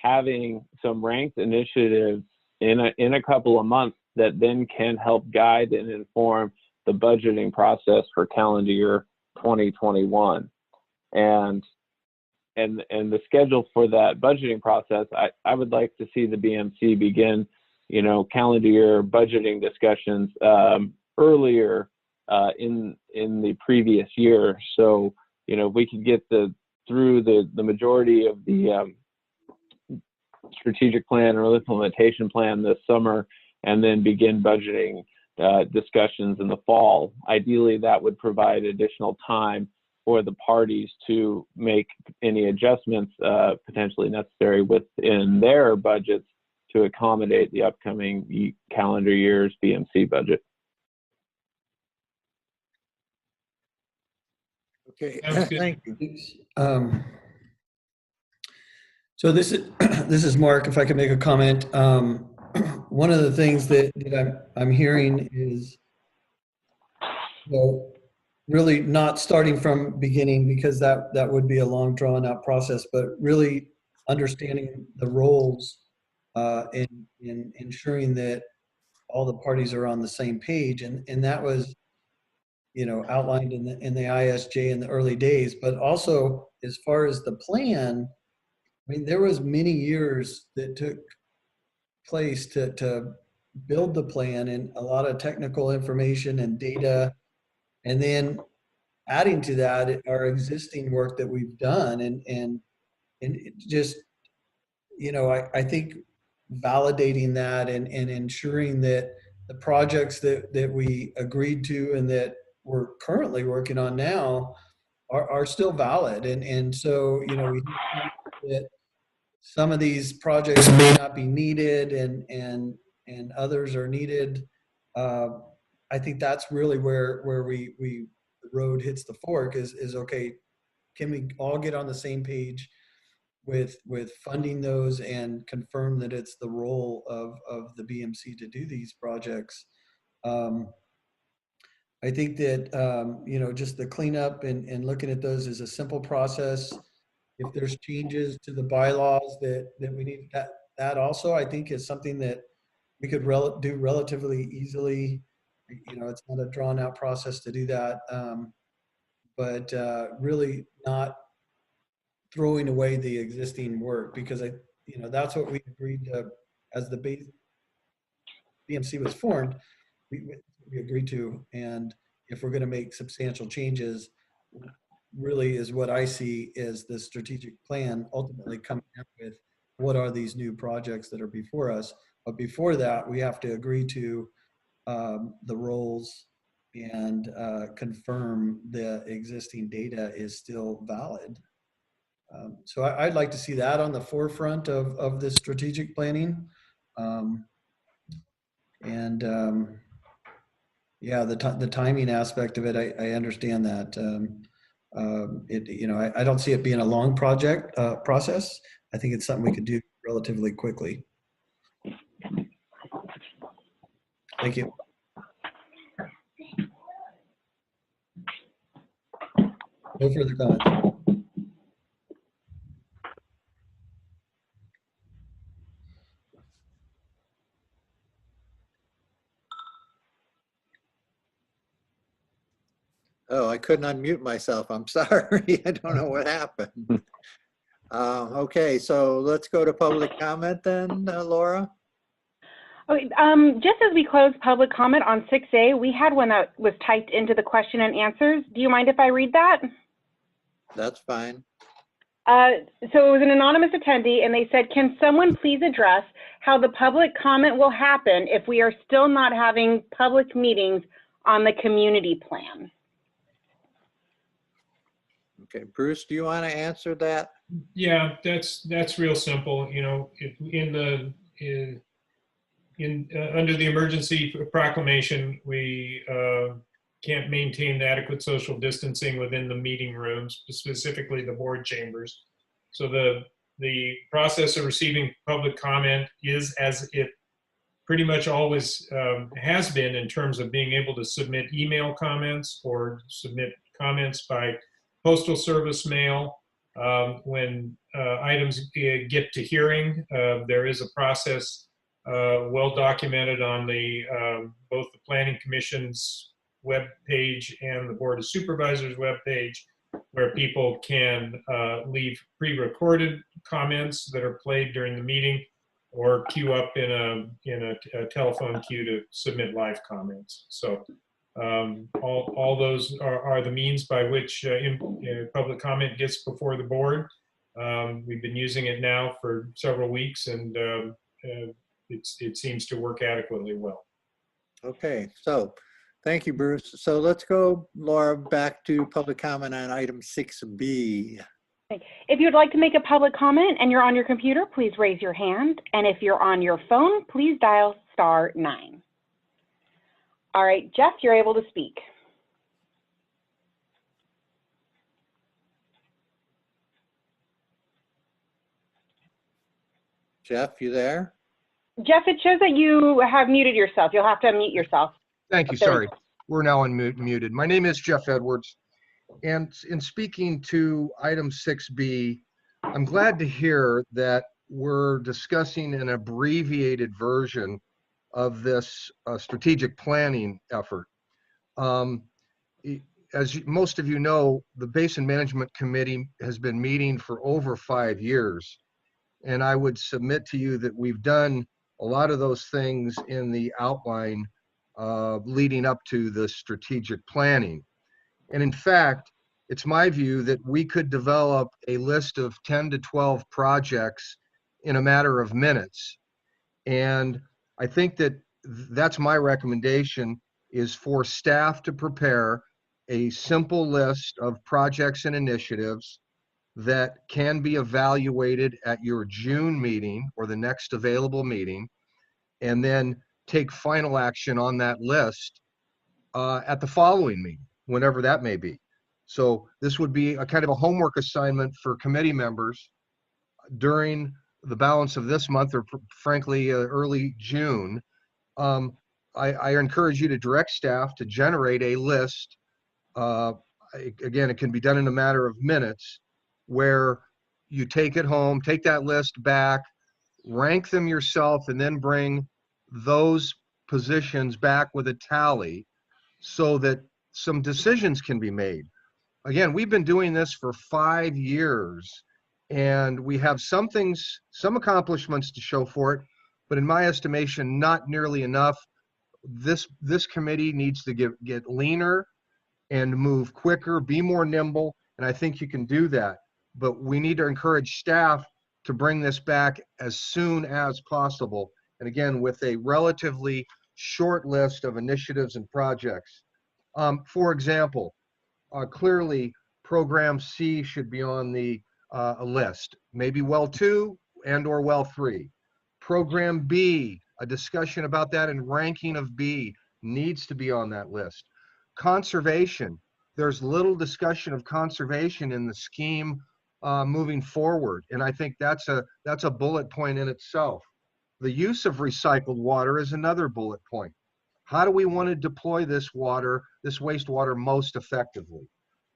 S2: having some ranked initiatives in a couple of months that then can help guide and inform the budgeting process for calendar year 2021. And the schedule for that budgeting process, I would like to see the BMC begin, you know, calendar year budgeting discussions earlier in the previous year. So, you know, we could get through the majority of the strategic plan or implementation plan this summer, and then begin budgeting discussions in the fall. Ideally, that would provide additional time for the parties to make any adjustments potentially necessary within their budgets to accommodate the upcoming calendar year's BMC budget.
S1: Okay,
S5: Sounds good.
S1: thank you.
S6: So this is Mark. If I could make a comment, one of the things that I'm hearing is, you know, really not starting from beginning, because that would be a long drawn out process, but really understanding the roles in ensuring that all the parties are on the same page, and that was, you know, outlined in the ISJ in the early days. But also, as far as the plan, I mean, there was many years that took place to build the plan and a lot of technical information and data, and then adding to that our existing work that we've done, and it just, I think validating that and ensuring that the projects that we agreed to and that we're currently working on now are still valid. And so, we that some of these projects may not be needed and others are needed. I think that's really where the road hits the fork is okay, can we all get on the same page with funding those and confirm that it's the role of the BMC to do these projects? I think that, just the cleanup and looking at those is a simple process. If there's changes to the bylaws that we need, that also I think is something that we could do relatively easily. It's not a drawn out process to do that, but really not throwing away the existing work, because that's what we agreed to as the BMC was formed. We agreed to, and if we're going to make substantial changes, really is what I see as the strategic plan ultimately coming up with what are these new projects that are before us. But before that, we have to agree to the roles and confirm the existing data is still valid. So I'd like to see that on the forefront of this strategic planning. Yeah, the timing aspect of it, I understand that. I don't see it being a long process. I think it's something we could do relatively quickly. Thank you. No further comments.
S1: Oh, I couldn't unmute myself. I'm sorry. I don't know what happened. Okay, so let's go to public comment then, Laura.
S4: Okay, just as we close public comment on 6A, we had one that was typed into the question and answers. Do you mind if I read that?
S1: That's fine.
S4: So it was an anonymous attendee, and they said, can someone please address how the public comment will happen if we are still not having public meetings on the community plan?
S1: Okay, Bruce, do you want to answer that?
S5: Yeah, that's real simple. Under the emergency proclamation, we can't maintain adequate social distancing within the meeting rooms, specifically the board chambers. So the process of receiving public comment is as it pretty much always has been, in terms of being able to submit email comments or submit comments by postal service mail. When items get to hearing, there is a process well documented on both the Planning Commission's web page and the Board of Supervisors web page, where people can leave pre-recorded comments that are played during the meeting, or queue up in a telephone queue to submit live comments. So all those are the means by which public comment gets before the board. We've been using it now for several weeks, and it seems to work adequately well.
S1: Okay, so thank you, Bruce. So let's go, Laura, back to public comment on item 6B.
S4: If you'd like to make a public comment and you're on your computer, please raise your hand. And if you're on your phone, please dial *9. All right, Jeff, you're able to speak.
S1: Jeff, you there?
S8: Jeff, it shows that you have muted yourself. You'll have to unmute yourself.
S7: Thank you. Sorry. We're now unmuted. My name is Jeff Edwards. And in speaking to item 6B, I'm glad to hear that we're discussing an abbreviated version of this strategic planning effort. As most of you know, the Basin Management Committee has been meeting for over 5 years. And I would submit to you that we've done a lot of those things in the outline leading up to the strategic planning. And in fact, it's my view that we could develop a list of 10 to 12 projects in a matter of minutes. And I think that that's my recommendation, is for staff to prepare a simple list of projects and initiatives that can be evaluated at your June meeting or the next available meeting, and then take final action on that list at the following meeting, whenever that may be. So this would be a kind of a homework assignment for committee members during the balance of this month, or frankly, early June. I encourage you to direct staff to generate a list. Again, it can be done in a matter of minutes, where you take it home, take that list back, rank them yourself, and then bring those positions back with a tally so that some decisions can be made. Again, we've been doing this for 5 years, and we have some things, some accomplishments to show for it, but in my estimation, not nearly enough. This committee needs to get leaner and move quicker, be more nimble, and I think you can do that. But we need to encourage staff to bring this back as soon as possible, and again, with a relatively short list of initiatives and projects. For example, clearly Program C should be on the list, maybe well 2 and or well 3. Program B, a discussion about that and ranking of B needs to be on that list. Conservation, there's little discussion of conservation in the scheme moving forward, and I think that's a bullet point in itself. The use of recycled water is another bullet point. How do we want to deploy this water, this wastewater, most effectively?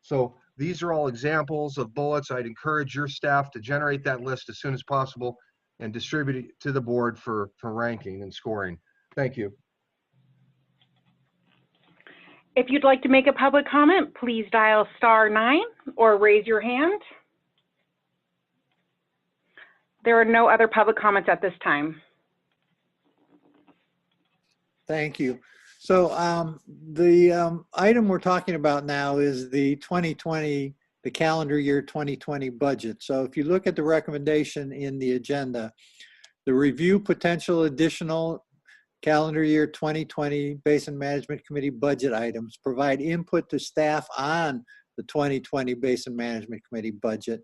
S7: So these are all examples of bullets. I'd encourage your staff to generate that list as soon as possible and distribute it to the board for ranking and scoring. Thank you.
S4: If you'd like to make a public comment, please dial *9 or raise your hand. There are no other public comments at this time.
S1: Thank you. So the item we're talking about now is the 2020, the calendar year 2020 budget. So if you look at the recommendation in the agenda, the review potential additional calendar year 2020 Basin Management Committee budget items, provide input to staff on the 2020 Basin Management Committee budget,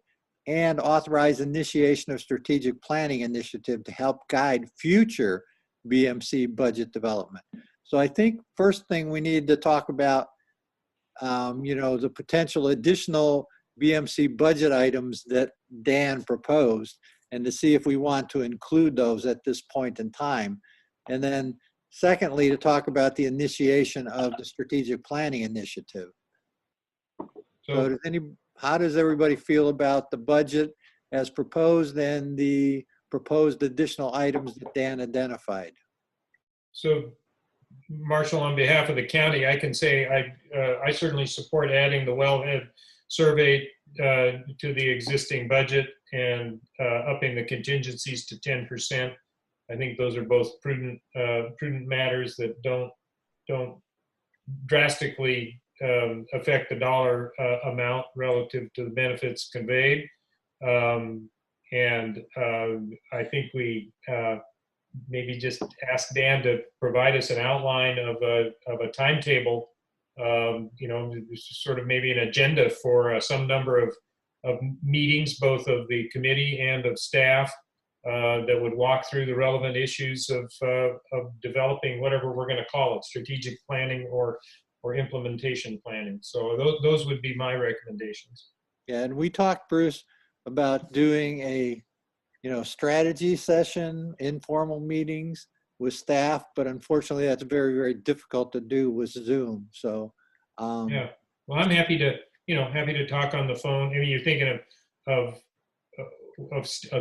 S1: and authorize initiation of strategic planning initiative to help guide future BMC budget development. So I think first thing we need to talk about, the potential additional BMC budget items that Dan proposed, and to see if we want to include those at this point in time. And then secondly, to talk about the initiation of the strategic planning initiative. So how does everybody feel about the budget as proposed and the proposed additional items that Dan identified?
S5: So, Marshall, on behalf of the county, I can say I certainly support adding the wellhead survey to the existing budget and upping the contingencies to 10%. I think those are both prudent matters that don't drastically affect the dollar amount relative to the benefits conveyed. And I think we maybe just ask Dan to provide us an outline of a timetable, sort of maybe an agenda for some number of meetings, both of the committee and of staff, that would walk through the relevant issues of developing whatever we're going to call it, strategic planning or implementation planning. So those would be my recommendations. Yeah,
S1: and we talked, Bruce, about doing a strategy session, informal meetings with staff, but unfortunately that's very, very difficult to do with Zoom. So
S5: yeah, well, I'm happy to talk on the phone. I mean, you're thinking of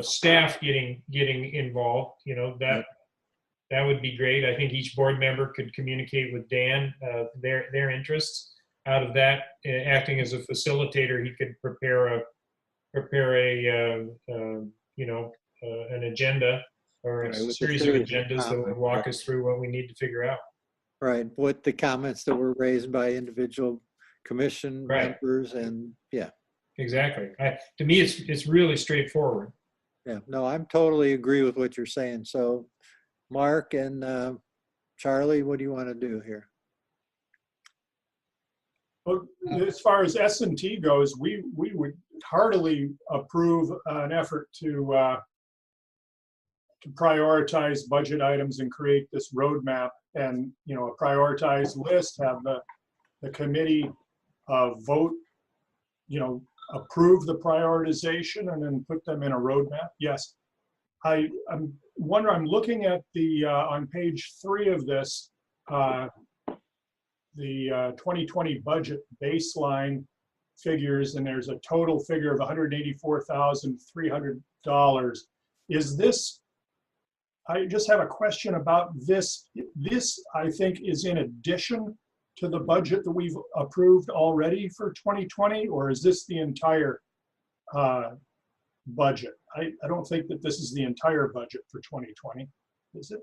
S5: staff getting involved, that would be great. I think each board member could communicate with Dan their interests. Out of that, acting as a facilitator, he could prepare an agenda or a
S1: Right, with a
S5: series of
S1: series of
S5: agendas that would
S1: comments,
S5: walk
S1: right.
S5: us through what we need to figure out.
S1: Right, what the comments that were raised by individual commission
S5: Right.
S1: members and, yeah.
S5: Exactly. To me, it's really straightforward.
S1: Yeah, no, I'm totally agree with what you're saying. So Mark and Charlie, what do you want to do here?
S3: Well, as far as S&T goes, we would heartily approve an effort to prioritize budget items and create this roadmap, and a prioritized list, have the committee vote, approve the prioritization and then put them in a roadmap. Yes. I'm looking at the on page 3 of this, the 2020 budget baseline figures, and there's a total figure of $184,300. Is this, I just have a question about this. This, I think, is in addition to the budget that we've approved already for 2020, or is this the entire budget? I don't think that this is the entire budget for 2020, is it?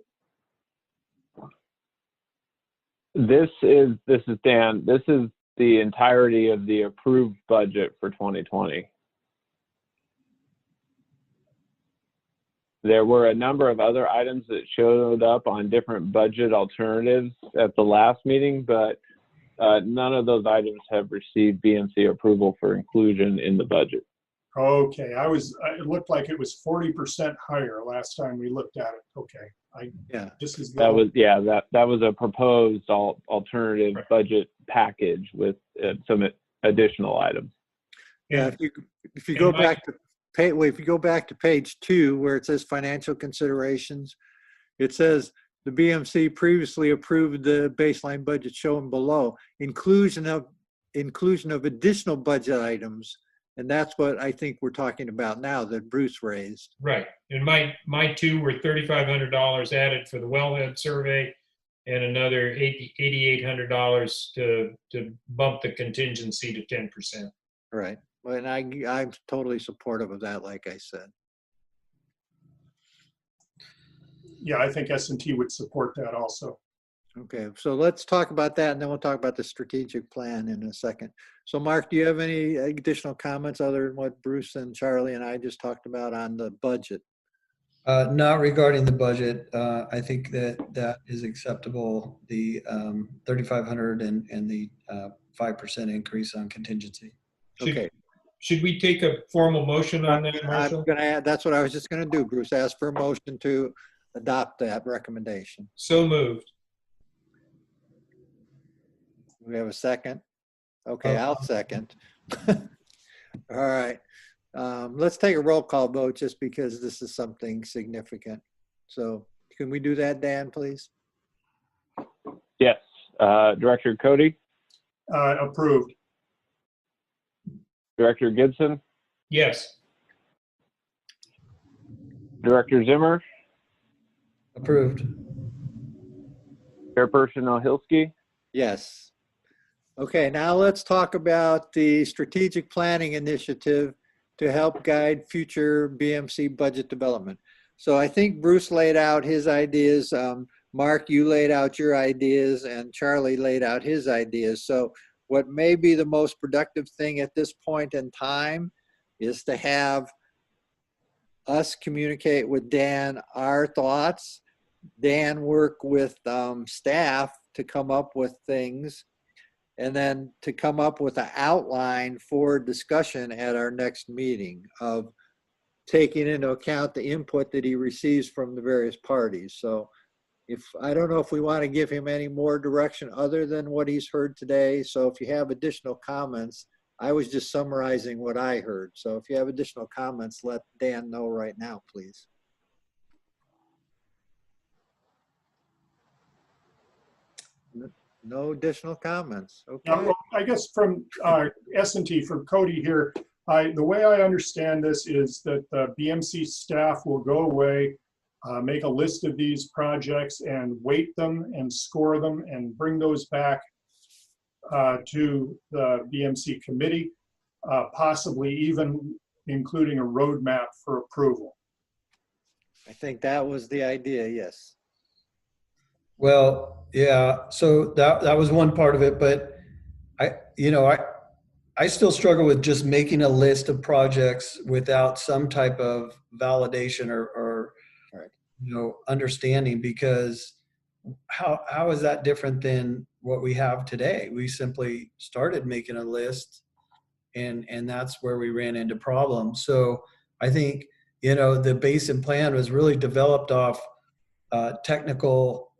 S2: This is Dan. This is the entirety of the approved budget for 2020. There were a number of other items that showed up on different budget alternatives at the last meeting, but none of those items have received BMC approval for inclusion in the budget.
S3: Okay, it looked like it was 40% higher last time we looked at it. Okay,
S1: Yeah,
S3: this is
S2: That was a proposed alternative budget package with some additional items.
S1: yeah. If you go back to page 2 where it says financial considerations, it says the BMC previously approved the baseline budget shown below, inclusion of additional budget items. And that's what I think we're talking about now that Bruce raised.
S5: Right. And my two were $3,500 added for the wellhead survey and another $8,800 to bump the contingency to 10%.
S1: Right. And I'm totally supportive of that, like I said.
S3: Yeah, I think S&T would support that also.
S1: Okay, so let's talk about that, and then we'll talk about the strategic plan in a second. So Mark, do you have any additional comments other than what Bruce and Charlie and I just talked about on the budget?
S6: Not regarding the budget. I think that is acceptable. The 3,500 and the 5% increase on contingency.
S1: Okay.
S5: Should we take a formal motion on that, Marshall?
S1: I'm gonna add, that's what I was just gonna do, Bruce. Ask for a motion to adopt that recommendation.
S5: So moved.
S1: We have a second? Okay, I'll second. All right. Let's take a roll call vote just because this is something significant. So can we do that, Dan, please?
S2: Yes. Director Cody,
S3: Approved.
S2: Director Gibson,
S5: Yes.
S2: Director Zimmer,
S6: Approved.
S2: Chairperson Ohilski.
S1: Yes. Okay, now let's talk about the strategic planning initiative to help guide future BMC budget development. So I think Bruce laid out his ideas. Mark, you laid out your ideas, and Charlie laid out his ideas. So what may be the most productive thing at this point in time is to have us communicate with Dan our thoughts, Dan work with staff to come up with things, and then to come up with an outline for discussion at our next meeting of taking into account the input that he receives from the various parties. So I don't know if we want to give him any more direction other than what he's heard today. So if you have additional comments, I was just summarizing what I heard. So if you have additional comments, let Dan know right now, please. No additional comments. Okay.
S3: Well, I guess from S&T, from Cody here, the way I understand this is that the BMC staff will go away, make a list of these projects and weight them and score them and bring those back to the BMC committee, possibly even including a roadmap for approval.
S1: I think that was the idea, yes.
S6: Well, yeah, so that was one part of it, but I still struggle with just making a list of projects without some type of validation or
S1: Right.
S6: understanding, because how is that different than what we have today? We simply started making a list, and that's where we ran into problems. So I think the basin plan was really developed off technical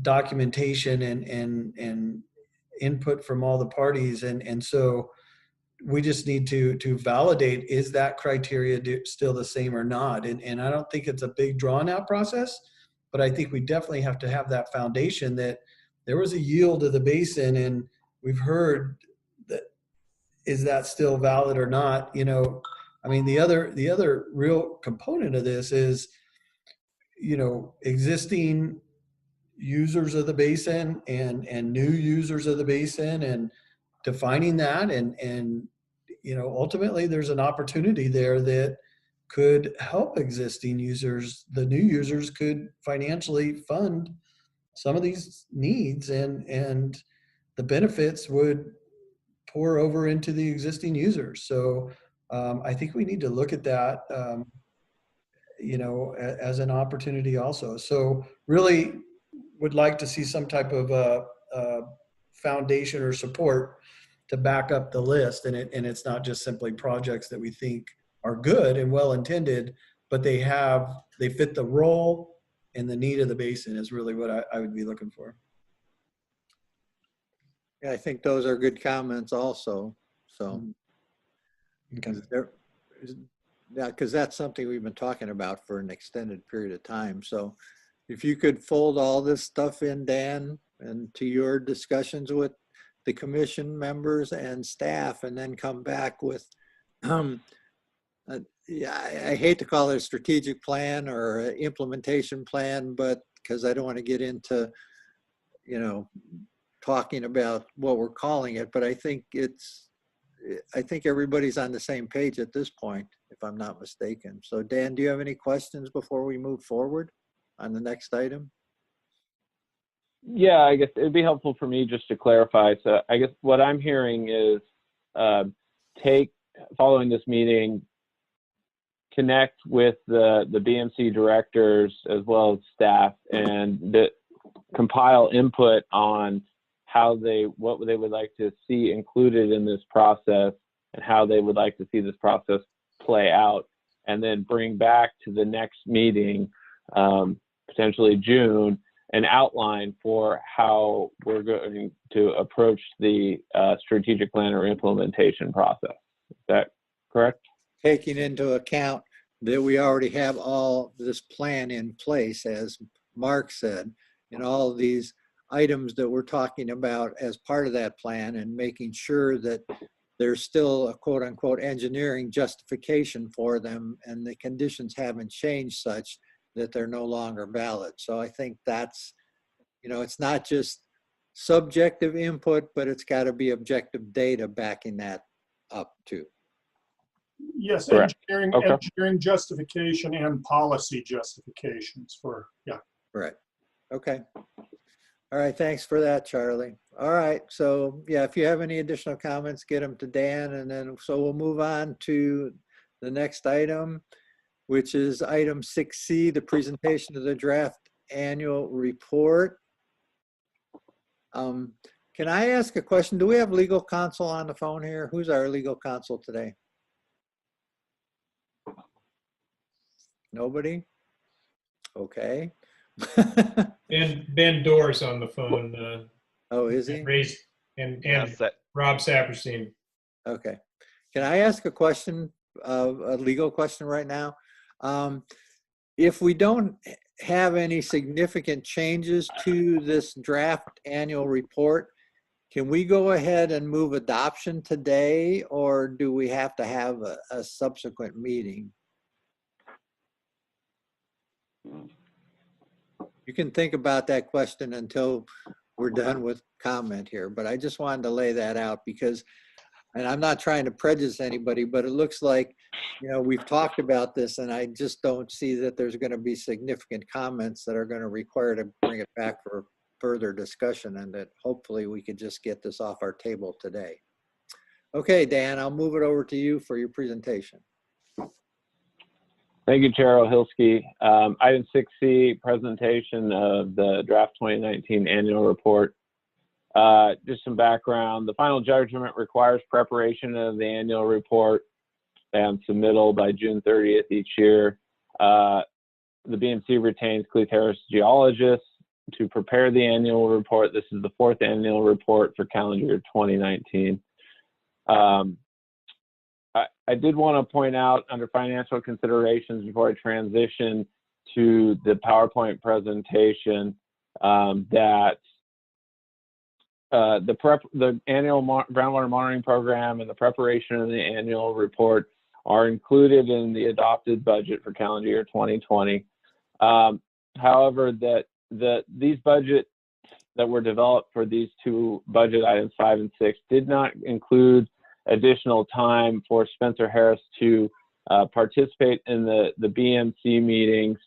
S6: documentation and input from all the parties, and so we just need to validate, is that criteria still the same or not? And I don't think it's a big drawn out process, but I think we definitely have to have that foundation that there was a yield of the basin, and we've heard that. Is that still valid or not? I mean, the other real component of this is, existing users of the basin and new users of the basin, and defining that, and ultimately there's an opportunity there that could help existing users. The new users could financially fund some of these needs, and the benefits would pour over into the existing users. So I think we need to look at that as an opportunity also. So really would like to see some type of foundation or support to back up the list. And it's not just simply projects that we think are good and well intended, but they fit the role and the need of the basin is really what I would be looking for.
S1: Yeah, I think those are good comments also. So,
S6: Okay.
S1: yeah, because that's something we've been talking about for an extended period of time. So if you could fold all this stuff in, Dan, and to your discussions with the commission members and staff, and then come back with, yeah, I hate to call it a strategic plan or an implementation plan, but because I don't want to get into, talking about what we're calling it, but I think everybody's on the same page at this point, if I'm not mistaken. So Dan, do you have any questions before we move forward on the next item?
S2: Yeah, I guess it'd be helpful for me just to clarify. So I guess what I'm hearing is following this meeting, connect with the BMC directors as well as staff, and compile input on what they would like to see included in this process and how they would like to see this process play out, and then bring back to the next meeting, potentially June, an outline for how we're going to approach the strategic plan or implementation process. Is that correct?
S1: Taking into account that we already have all this plan in place, as Mark said, and all of these items that we're talking about as part of that plan, and making sure that there's still a quote unquote engineering justification for them, and the conditions haven't changed such that they're no longer valid. So I think that's, it's not just subjective input, but it's got to be objective data backing that up too.
S3: Yes,
S2: Correct.
S3: engineering justification and policy justifications for, yeah.
S1: Right. Okay. All right. Thanks for that, Charlie. All right. So yeah, if you have any additional comments, get them to Dan, and then so we'll move on to the next item, which is item 6C, the presentation of the draft annual report. Can I ask a question? Do we have legal counsel on the phone here? Who's our legal counsel today? Nobody? Okay.
S5: Ben Doerr's on the phone.
S1: Oh, is he?
S5: And
S9: Yeah,
S5: Rob Saperstein.
S1: Okay. Can I ask a question, a legal question right now? If we don't have any significant changes to this draft annual report, can we go ahead and move adoption today, or do we have to have a subsequent meeting? You can think about that question until we're done with comment here, but I just wanted to lay that out, because and I'm not trying to prejudice anybody, but it looks like, you know, we've talked about this and I just don't see that there's going to be significant comments that are going to require to bring it back for further discussion, and that hopefully we could just get this off our table today. Okay, Dan, I'll move it over to you for your presentation.
S2: Thank you, Chair Ohilsky. Item 6C, presentation of the draft 2019 annual report. Just some background. The final judgment requires preparation of the annual report and submittal by June 30th each year. The BMC retains Cleith-Harris geologists to prepare the annual report. This is the 4th annual report for calendar year 2019. I did want to point out under financial considerations before I transition to the PowerPoint presentation that the annual groundwater monitoring program and the preparation of the annual report are included in the adopted budget for calendar year 2020. However, these budgets that were developed for these two budget items 5 and 6 did not include additional time for Spencer Harris to participate in the BMC meetings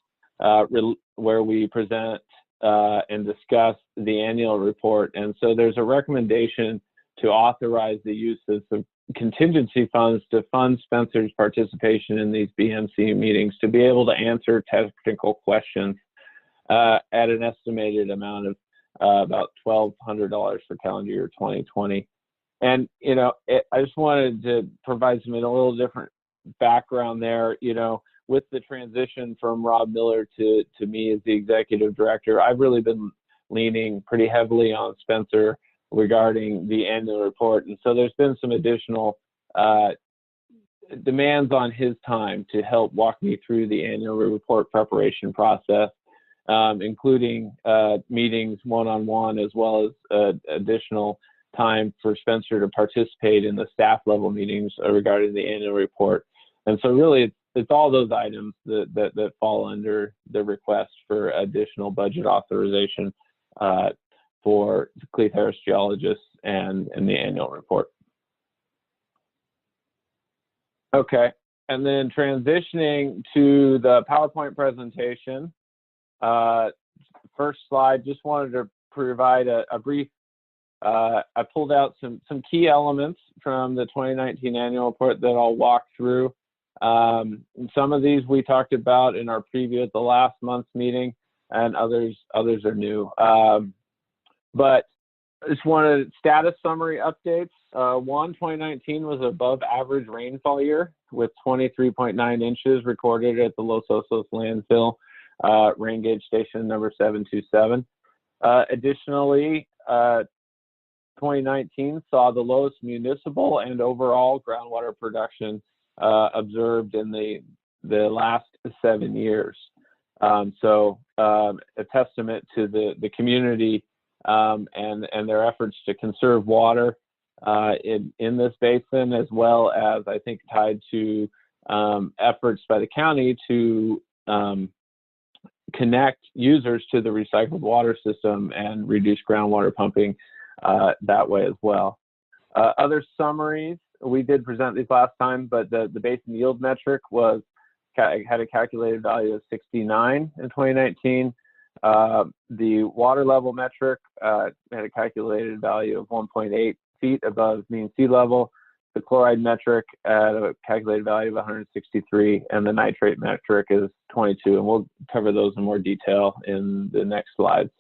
S2: where we present and discuss the annual report. And so there's a recommendation to authorize the use of some contingency funds to fund Spencer's participation in these BMC meetings to be able to answer technical questions at an estimated amount of about $1,200 for calendar year 2020. And, you know, I just wanted to provide a little different background there. You know, with the transition from Rob Miller to me as the executive director, I've really been leaning pretty heavily on Spencer regarding the annual report. And so there's been some additional demands on his time to help walk me through the annual report preparation process, including meetings one-on-one, as well as additional time for Spencer to participate in the staff level meetings regarding the annual report. And so really it's all those items that fall under the request for additional budget authorization for Cleith-Harris geologists and the annual report. Okay, and then transitioning to the PowerPoint presentation. First slide, just wanted to provide a brief I pulled out some key elements from the 2019 annual report that I'll walk through. Some of these we talked about in our preview at the last month's meeting, and others are new. But I just wanted status summary updates. 2019 was above average rainfall year with 23.9 inches recorded at the Los Osos landfill, rain gauge station number 727. Additionally, 2019 saw the lowest municipal and overall groundwater production observed in the last 7 years. So a testament to the community and their efforts to conserve water in this basin, as well as I think tied to efforts by the county to connect users to the recycled water system and reduce groundwater pumping that way as well. Other summaries, we did present these last time, but the basin yield metric had a calculated value of 69 in 2019. The water level metric had a calculated value of 1.8 feet above mean sea level. The chloride metric at a calculated value of 163, and the nitrate metric is 22, and we'll cover those in more detail in the next slides.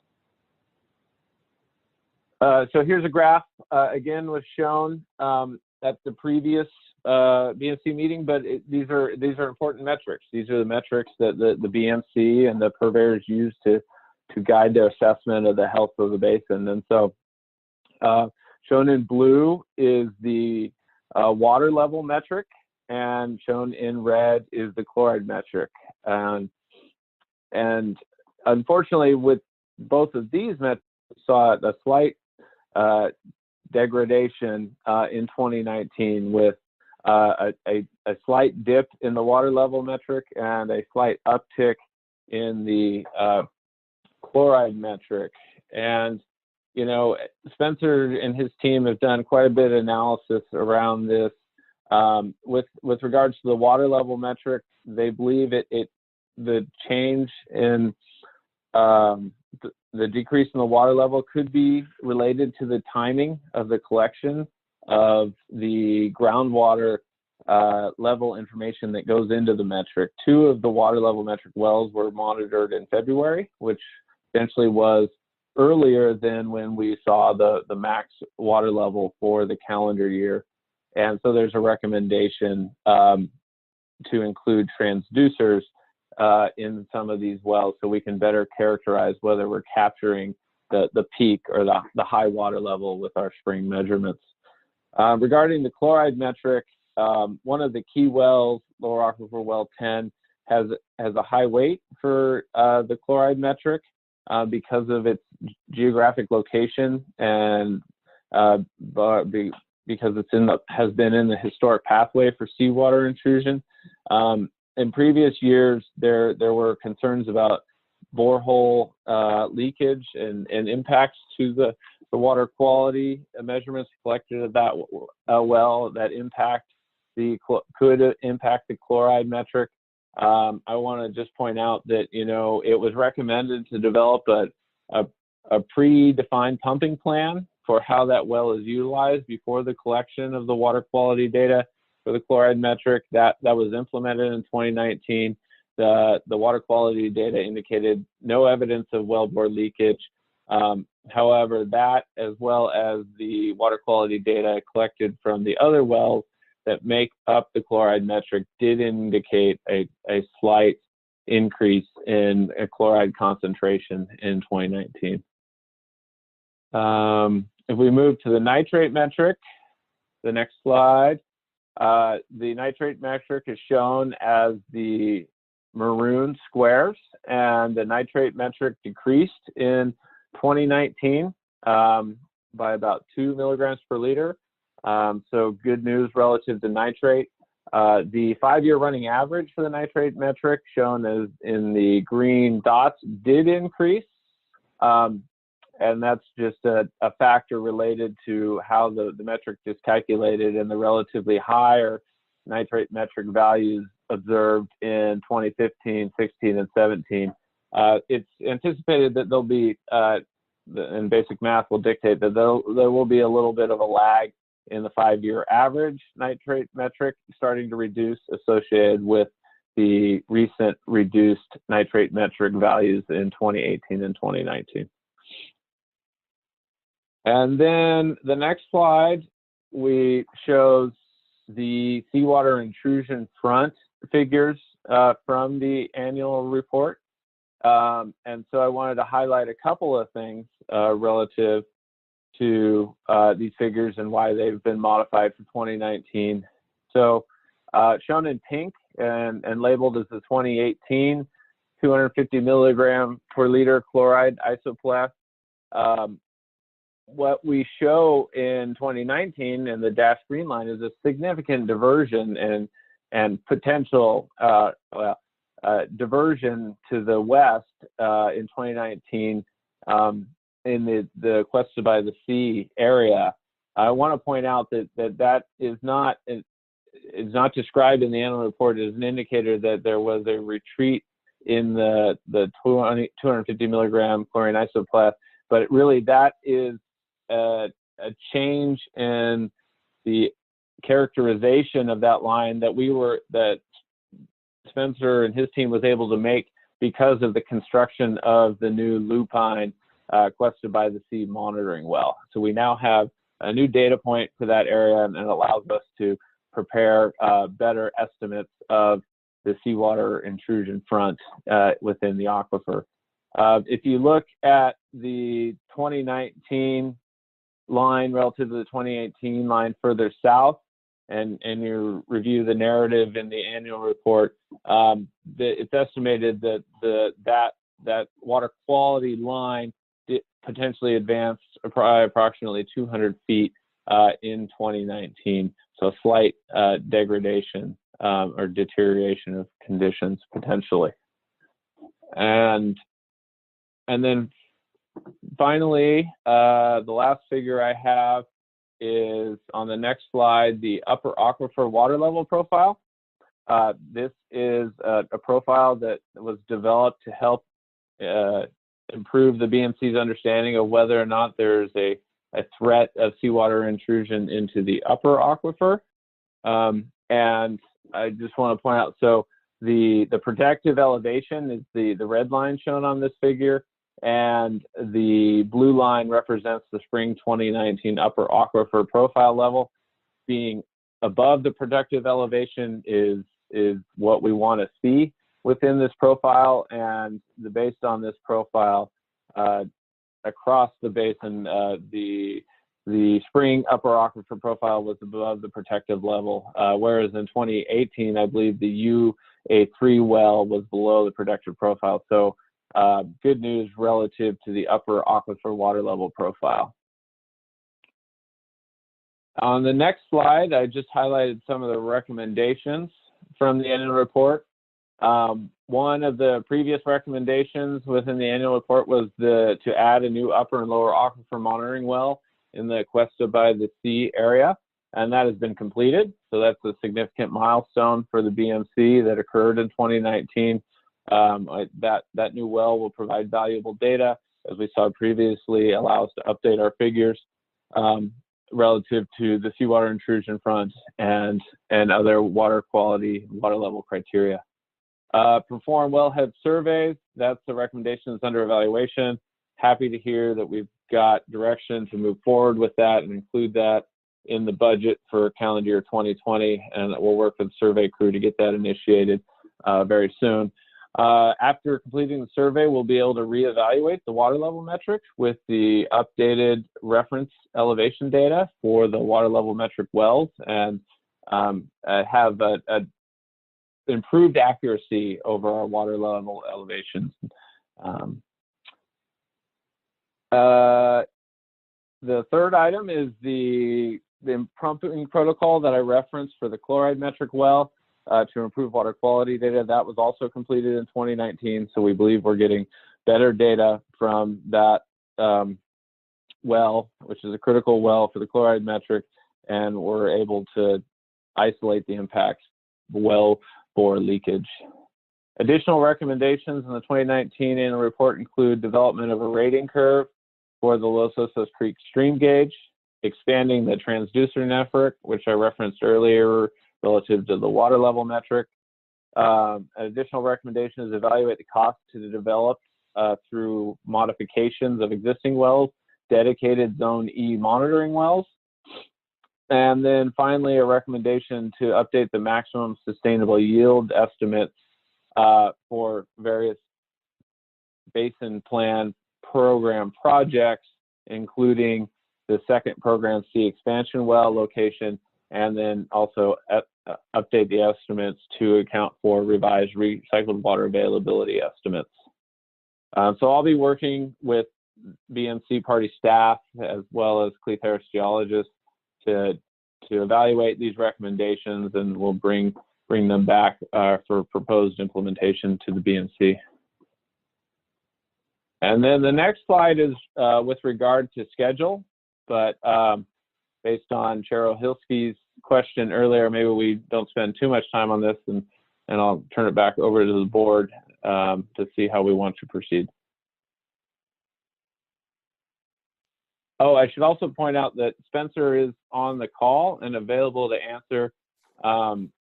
S2: So here's a graph, again, was shown at the previous BMC meeting, but these are important metrics. These are the metrics that the BMC and the purveyors use to guide their assessment of the health of the basin. And so shown in blue is the water level metric, and shown in red is the chloride metric. And unfortunately, with both of these metrics, we saw a slight degradation in 2019, with a slight dip in the water level metric and a slight uptick in the chloride metric. And you know, Spencer and his team have done quite a bit of analysis around this. With regards to the water level metric, they believe the change in the decrease in the water level could be related to the timing of the collection of the groundwater level information that goes into the metric. 2 of the water level metric wells were monitored in February, which essentially was earlier than when we saw the max water level for the calendar year. And so there's a recommendation to include transducers in some of these wells so we can better characterize whether we're capturing the peak or the high water level with our spring measurements. Regarding the chloride metric, one of the key wells, Lower Aquifer Well 10, has a high weight for the chloride metric because of its geographic location and because has been in the historic pathway for seawater intrusion. In previous years, there were concerns about borehole leakage and impacts to the water quality measurements collected at that well that could impact the chloride metric. I want to just point out that, you know, it was recommended to develop a predefined pumping plan for how that well is utilized before the collection of the water quality data for the chloride metric. That was implemented in 2019. The water quality data indicated no evidence of wellbore leakage. However, that, as well as the water quality data collected from the other wells that make up the chloride metric, did indicate a slight increase in a chloride concentration in 2019. If we move to the nitrate metric, the next slide, the nitrate metric is shown as the maroon squares, and the nitrate metric decreased in 2019 by about 2 milligrams per liter. So good news relative to nitrate. The 5-year running average for the nitrate metric, shown as in the green dots, did increase. And that's just a factor related to how the metric is calculated and the relatively higher nitrate metric values observed in 2015, 16, and 17. It's anticipated that there'll be, and basic math will dictate that there will be a little bit of a lag in the 5-year average nitrate metric starting to reduce, associated with the recent reduced nitrate metric values in 2018 and 2019. And then the next slide, shows the seawater intrusion front figures from the annual report. And so I wanted to highlight a couple of things relative to these figures and why they've been modified for 2019. So shown in pink and labeled as the 2018 250 milligram per liter chloride isopleth. What we show in 2019 in the dashed green line is a significant diversion and potential diversion to the west in 2019 in the Cuesta by the Sea area. I want to point out that is not described in the annual report as an indicator that there was a retreat in the 250 milligram chlorine isopleth, but really that is a change in the characterization of that line that Spencer and his team was able to make because of the construction of the new lupine Cuesta by the Sea monitoring well. So we now have a new data point for that area, and it allows us to prepare better estimates of the seawater intrusion front within the aquifer. If you look at the 2019 line relative to the 2018 line further south, and you review the narrative in the annual report, it's estimated that that water quality line potentially advanced approximately 200 feet in 2019. So slight degradation or deterioration of conditions potentially. And then Finally, the last figure I have is on the next slide, the upper aquifer water level profile. This is a profile that was developed to help improve the BMC's understanding of whether or not there's a threat of seawater intrusion into the upper aquifer. And I just want to point out, so the protective elevation is the red line shown on this figure, and the blue line represents the spring 2019 upper aquifer profile level. Being above the protective elevation is what we want to see within this profile, and based on this profile, across the basin, the spring upper aquifer profile was above the protective level, whereas in 2018, I believe the UA3 well was below the protective profile. So good news relative to the upper aquifer water level profile. On the next slide, I just highlighted some of the recommendations from the annual report. One of the previous recommendations within the annual report was to add a new upper and lower aquifer monitoring well in the Cuesta by the Sea area, and that has been completed. So that's a significant milestone for the BMC that occurred in 2019. That new well will provide valuable data, as we saw previously, allow us to update our figures relative to the seawater intrusion front and other water quality, water level criteria. Perform wellhead surveys, that's the recommendation that's under evaluation. Happy to hear that we've got direction to move forward with that and include that in the budget for calendar year 2020, and we'll work with the survey crew to get that initiated very soon. After completing the survey, we'll be able to reevaluate the water level metric with the updated reference elevation data for the water level metric wells, and have a improved accuracy over our water level elevations. The third item is the pumping protocol that I referenced for the chloride metric well to improve water quality data. That was also completed in 2019, so we believe we're getting better data from that well, which is a critical well for the chloride metric, and we're able to isolate the impacts well for leakage. Additional recommendations in the 2019 annual report include development of a rating curve for the Los Osos Creek stream gauge, expanding the transducer network, which I referenced earlier relative to the water level metric. An additional recommendation is evaluate the cost to develop through modifications of existing wells, dedicated Zone E monitoring wells. And then finally, a recommendation to update the maximum sustainable yield estimates for various basin plan program projects, including the second Program C expansion well location, and then also update the estimates to account for revised recycled water availability estimates. So I'll be working with BMC party staff as well as Cleatheris geologists to evaluate these recommendations, and we'll bring them back for proposed implementation to the BMC. And then the next slide is with regard to schedule, but based on Chair O'Hilsky's question earlier, maybe we don't spend too much time on this, and I'll turn it back over to the board to see how we want to proceed. Oh, I should also point out that Spencer is on the call and available to answer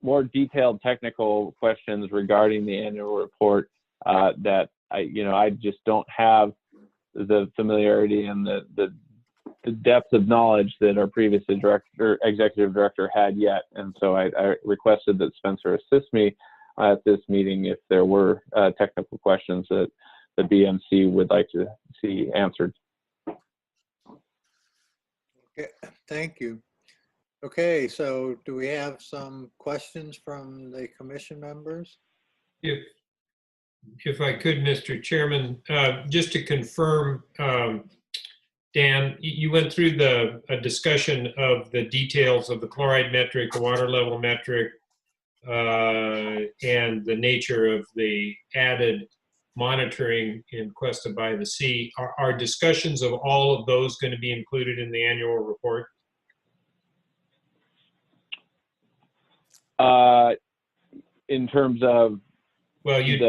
S2: more detailed technical questions regarding the annual report that I just don't have the familiarity and the depth of knowledge that our previous executive director had yet. And so I requested that Spencer assist me at this meeting if there were technical questions that the BMC would like to see answered.
S1: Okay, thank you. Okay, so do we have some questions from the commission members?
S5: If I could, Mr. Chairman, just to confirm, Dan, you went through a discussion of the details of the chloride metric, the water level metric, and the nature of the added monitoring in Cuesta by the Sea. Are discussions of all of those going to be included in the annual report?
S2: In terms of
S5: Well, you'd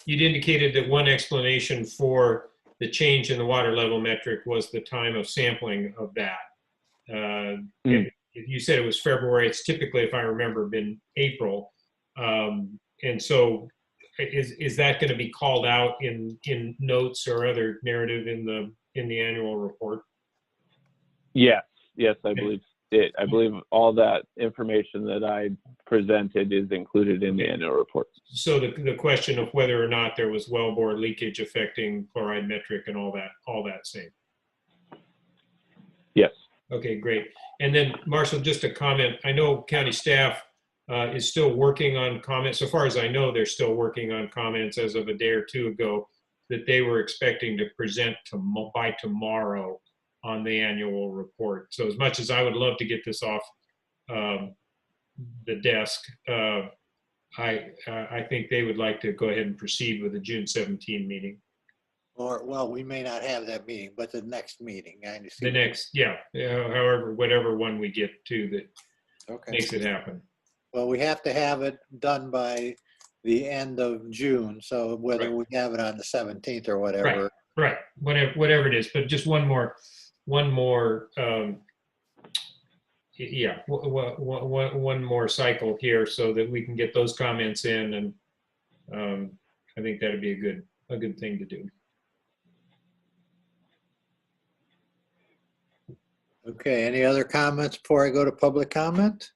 S5: indicated that one explanation for the change in the water level metric was the time of sampling of that. You said it was February. It's typically, if I remember, been April. And so is that going to be called out in notes or other narrative in the annual report?
S2: Yes, I believe it. I believe all that information that I presented is included in the annual report.
S5: So the question of whether or not there was wellbore leakage affecting chloride metric and all that same.
S2: Yes.
S5: Okay, great. And then Marshall, just a comment. I know county staff is still working on comments. So far as I know, they're still working on comments as of a day or two ago that they were expecting to present by tomorrow on the annual report. So as much as I would love to get this off the desk, I think they would like to go ahead and proceed with the June 17 meeting.
S1: Or, well, we may not have that meeting, but the next meeting.
S5: The next, however, whatever one we get to that makes it happen.
S1: Well, we have to have it done by the end of June. So whether we have it on the 17th or whatever.
S5: Right. Whatever it is, but just one more, one more cycle here so that we can get those comments in, and I think that'd be a good thing to do.
S1: Okay, any other comments before I go to public comment?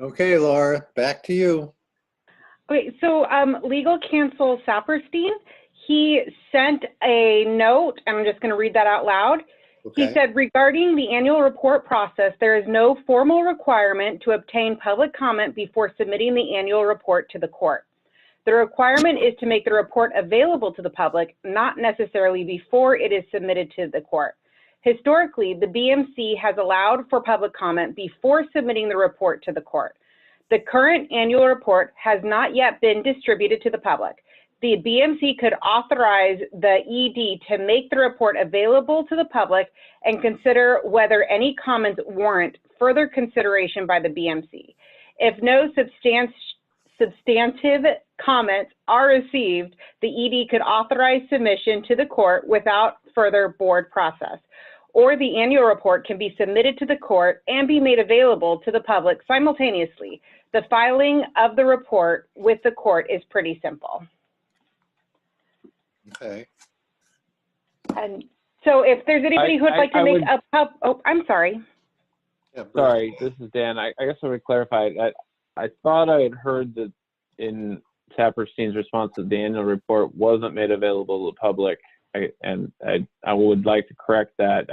S1: Okay, Laura, back to you.
S4: Okay, so legal counsel Saperstein, he sent a note, and I'm just going to read that out loud.
S1: Okay.
S4: He said, regarding the annual report process, there is no formal requirement to obtain public comment before submitting the annual report to the court. The requirement is to make the report available to the public, not necessarily before it is submitted to the court. Historically, the BMC has allowed for public comment before submitting the report to the court. The current annual report has not yet been distributed to the public. The BMC could authorize the ED to make the report available to the public and consider whether any comments warrant further consideration by the BMC. If no substantive comments are received, the ED could authorize submission to the court without further board process. Or the annual report can be submitted to the court and be made available to the public simultaneously. The filing of the report with the court is pretty simple.
S1: Okay.
S4: And so if there's anybody who would like to make oh, I'm sorry.
S1: Yeah,
S2: Sorry, this is Dan. I guess I would clarify. I thought I had heard that in Saperstein's response that the annual report wasn't made available to the public. I would like to correct that.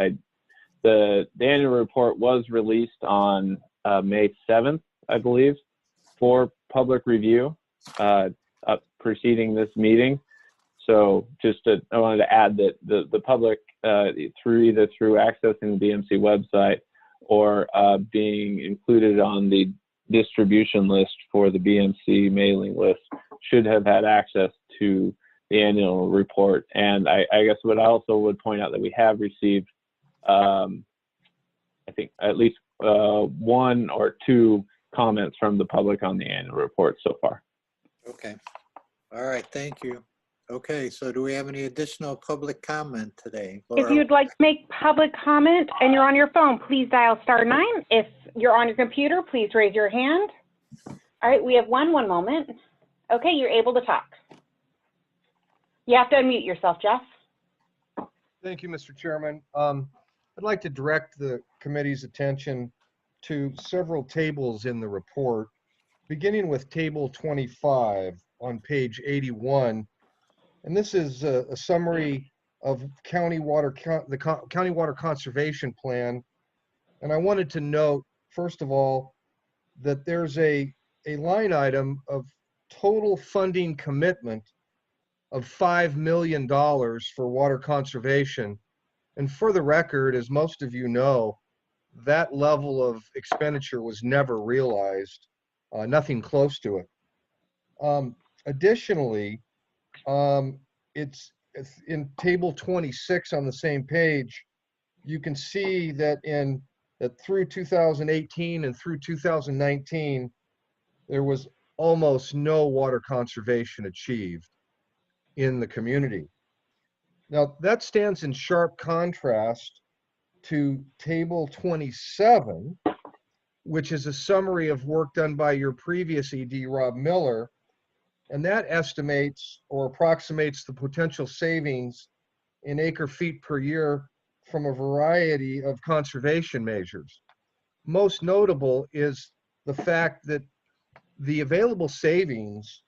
S2: The annual report was released on May 7th, I believe, for public review preceding this meeting. So I wanted to add that the public, either through accessing the BMC website or being included on the distribution list for the BMC mailing list, should have had access to the annual report. And I guess what I also would point out that we have received, I think at least one or two comments from the public on the annual report so far.
S1: Okay. All right. Thank you. Okay. So do we have any additional public comment today? Laura?
S4: If you'd like to make public comment and you're on your phone, please dial *9. If you're on your computer, please raise your hand. All right. We have one moment. Okay. You're able to talk. You have to unmute yourself, Jeff.
S7: Thank you, Mr. Chairman. I'd like to direct the committee's attention to several tables in the report, beginning with table 25 on page 81. And this is a summary of the County Water Conservation Plan. And I wanted to note, first of all, that there's a line item of total funding commitment of $5 million for water conservation. And for the record, as most of you know, that level of expenditure was never realized, nothing close to it. additionally, it's in table 26 on the same page. You can see that through 2018 and through 2019, there was almost no water conservation achieved in the community. Now, that stands in sharp contrast to table 27, which is a summary of work done by your previous ED, Rob Miller, and that estimates or approximates the potential savings in acre feet per year from a variety of conservation measures. Most notable is the fact that the available savings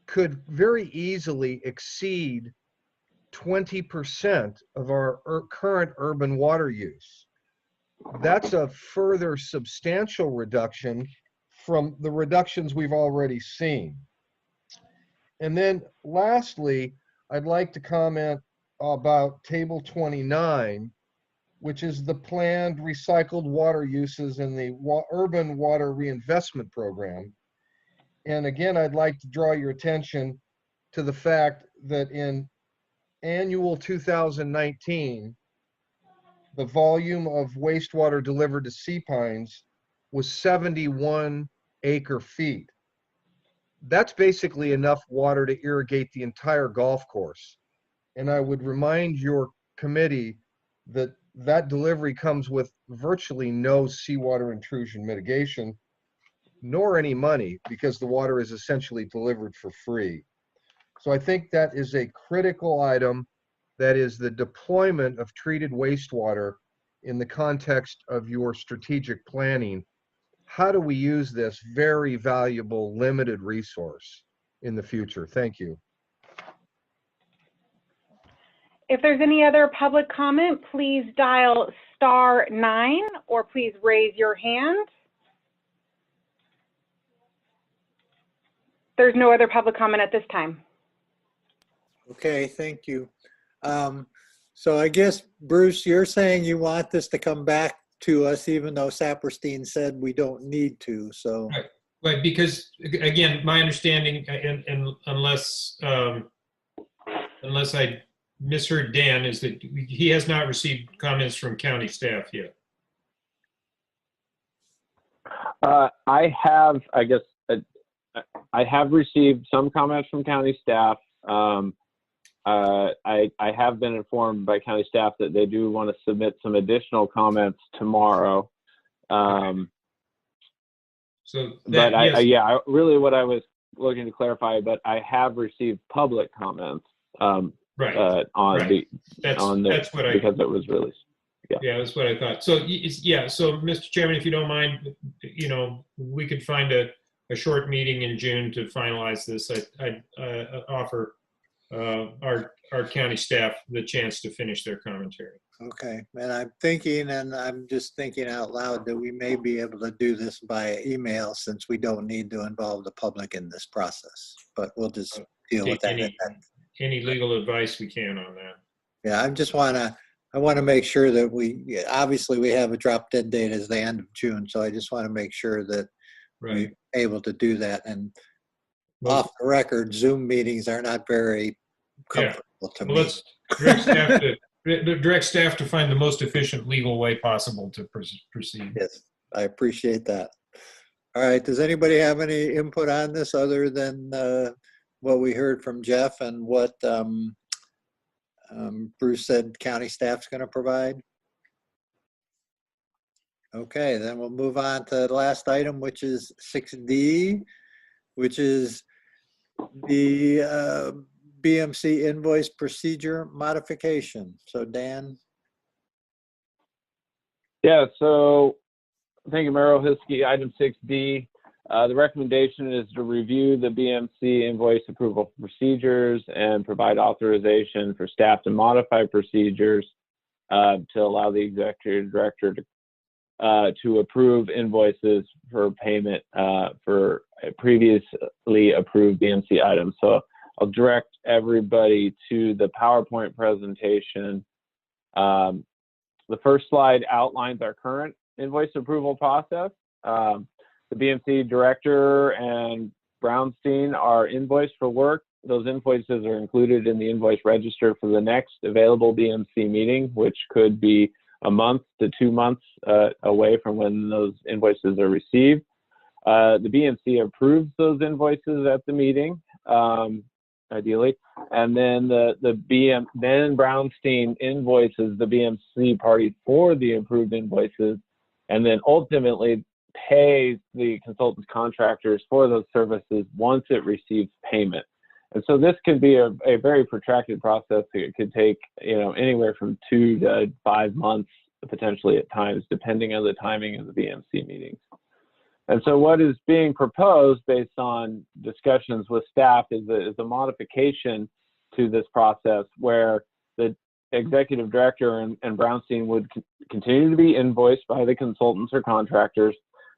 S7: could very easily exceed 20% of our current urban water use. That's a further substantial reduction from the reductions we've already seen. And then lastly, I'd like to comment about table 29, which is the planned recycled water uses in the urban water reinvestment program. And again, I'd like to draw your attention to the fact that in annual 2019, the volume of wastewater delivered to sea pines was 71 acre feet. That's basically enough water to irrigate the entire golf course. And I would remind your committee that that delivery comes with virtually no seawater intrusion mitigation, nor any money, because the water is essentially delivered for free. So I think that is a critical item, that is the deployment of treated wastewater in the context of your strategic planning. How do we use this very valuable limited resource in the future? Thank you.
S4: If there's any other public comment, please dial *9 or please raise your hand. There's no other public comment at this time.
S1: Okay, thank you. So I guess, Bruce, you're saying you want this to come back to us, even though Saperstein said we don't need to, so.
S5: Right. But because, again, my understanding, and unless I misheard Dan, is that he has not received comments from county staff yet.
S2: I have, I guess, I have received some comments from county staff. I have been informed by county staff that they do want to submit some additional comments tomorrow.
S5: So
S2: but
S5: yes.
S2: yeah, really what I was looking to clarify, but I have received public comments
S5: Right.
S2: on
S5: Right.
S2: that's
S5: what I,
S2: because it was released.
S5: Yeah, that's what I thought. So yeah, so Mr. Chairman, if you don't mind, we could find a short meeting in June to finalize this. I'd offer our county staff the chance to finish their commentary.
S1: Okay, and I'm thinking, and I'm just thinking out loud, that we may be able to do this via email, since we don't need to involve the public in this process, but we'll just deal with that.
S5: Any legal advice we can on that.
S1: Yeah, I want to make sure that obviously we have a drop dead date as the end of June, so I just want to make sure that we're able to do that. And off the record, Zoom meetings are not very comfortable to me.
S5: Let's direct staff to find the most efficient legal way possible to proceed.
S1: Yes, I appreciate that. All right, does anybody have any input on this other than what we heard from Jeff and what Bruce said county staff's going to provide? Okay, then we'll move on to the last item, which is 6D, which is the BMC invoice procedure modification. So Dan.
S2: Yeah, so thank you, Merrill Hiskey. Item 6D, the recommendation is to review the BMC invoice approval procedures and provide authorization for staff to modify procedures to allow the executive director to approve invoices for payment for previously approved BMC items. So I'll direct everybody to the PowerPoint presentation. The first slide outlines our current invoice approval process. The BMC director and Brownstein are invoiced for work. Those invoices are included in the invoice register for the next available BMC meeting, which could be a month to 2 months away from when those invoices are received. The BMC approves those invoices at the meeting, ideally, and then then Brownstein invoices the BMC party for the approved invoices, and then ultimately pays the consultants contractors for those services once it receives payment. And so this could be a very protracted process. It could take, anywhere from 2 to 5 months, potentially at times, depending on the timing of the BMC meetings. And so what is being proposed based on discussions with staff is a modification to this process where the executive director and Brownstein would continue to be invoiced by the consultants or contractors.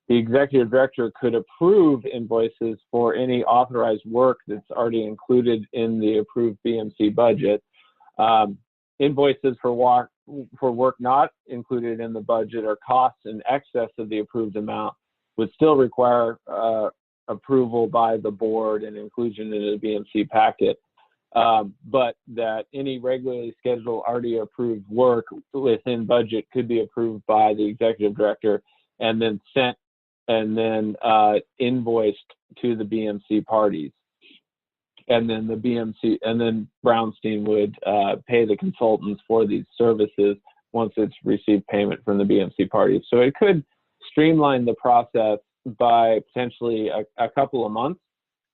S2: The executive director could approve invoices for any authorized work that's already included in the approved BMC budget. Invoices for work not included in the budget or costs in excess of the approved amount would still require approval by the board and inclusion in the BMC packet. But that any regularly scheduled already approved work within budget could be approved by the executive director and then sent and then invoiced to the BMC parties. And then the BMC, and then Brownstein would pay the consultants for these services once it's received payment from the BMC parties. So it could streamline the process by potentially a couple of months,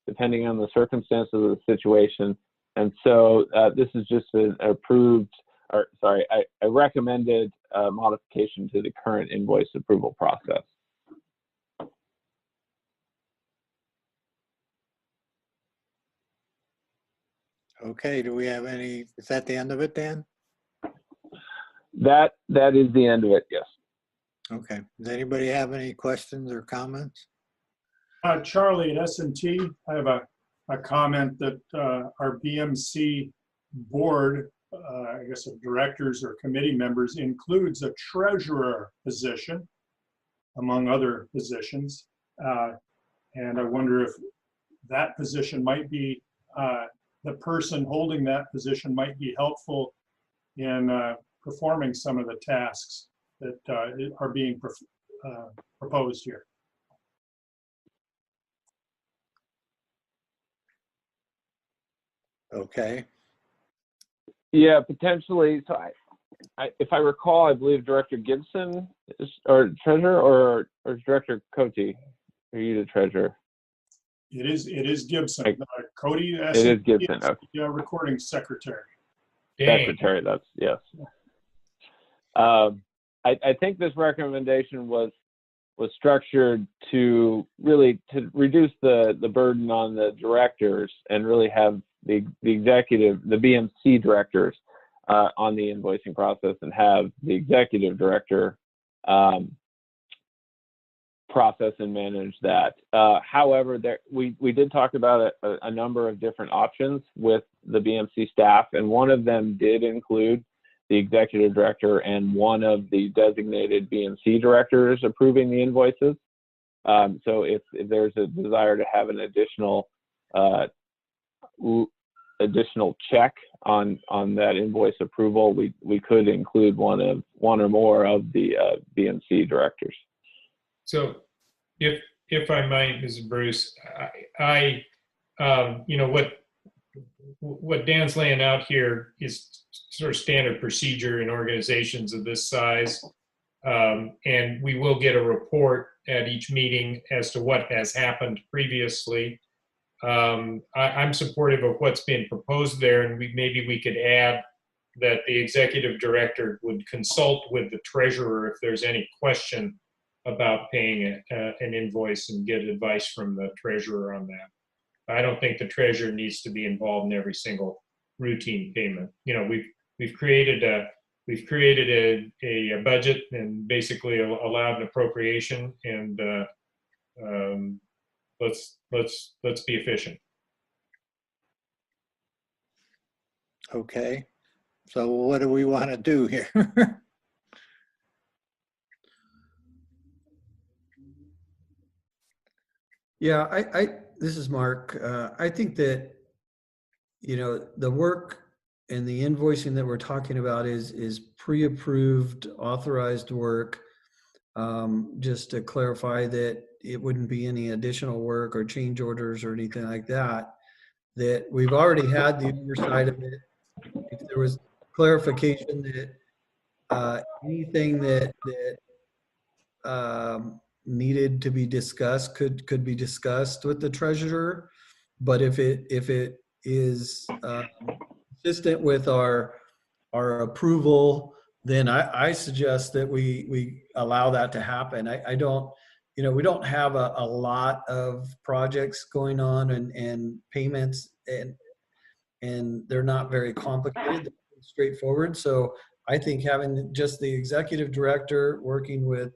S2: depending on the circumstances of the situation. And so this is just an approved, or sorry, a recommended modification to the current invoice approval process.
S1: Okay, do we have any, is that the end of it, Dan?
S2: That is the end of it, yes.
S1: Okay, does anybody have any questions or comments?
S3: Charlie at S&T, I have a comment that our BMC board, I guess of directors or committee members, includes a treasurer position, among other positions. And I wonder if that position might be, the person holding that position might be helpful in performing some of the tasks that are being proposed here.
S1: Okay,
S2: Yeah, potentially. So if I recall, I believe Director Gibson is, or treasurer, or Director Cote. Are you the treasurer?
S3: It is Gibson. Cody,
S2: It is Gibson. Okay.
S3: the recording secretary.
S5: Dang.
S2: Secretary, that's, yes. I think this recommendation was structured to really to reduce the burden on the directors and really have the executive, the BMC directors on the invoicing process, and have the executive director process and manage that. However, we did talk about a number of different options with the BMC staff, and one of them did include the executive director and one of the designated BMC directors approving the invoices. So if there's a desire to have an additional check on that invoice approval, we could include one or more of the BMC directors.
S5: So if I might, Mrs. Bruce, I what Dan's laying out here is sort of standard procedure in organizations of this size. And we will get a report at each meeting as to what has happened previously. I'm supportive of what's being proposed there, and maybe we could add that the executive director would consult with the treasurer if there's any question about paying an invoice, and get advice from the treasurer on that. I don't think the treasurer needs to be involved in every single routine payment. We've created a budget and basically allowed an appropriation, and let's be efficient.
S1: okay. So what do we want to do here?
S6: Yeah, this is Mark. I think that, the work and the invoicing that we're talking about is pre-approved, authorized work. Just to clarify that it wouldn't be any additional work or change orders or anything like that, that we've already had the oversight of it. If there was clarification that anything that needed to be discussed could be discussed with the treasurer. But if it is consistent with our approval, then I suggest that we allow that to happen. I don't, we don't have a lot of projects going on and payments, and they're not very complicated, they're straightforward. So I think having just the executive director working with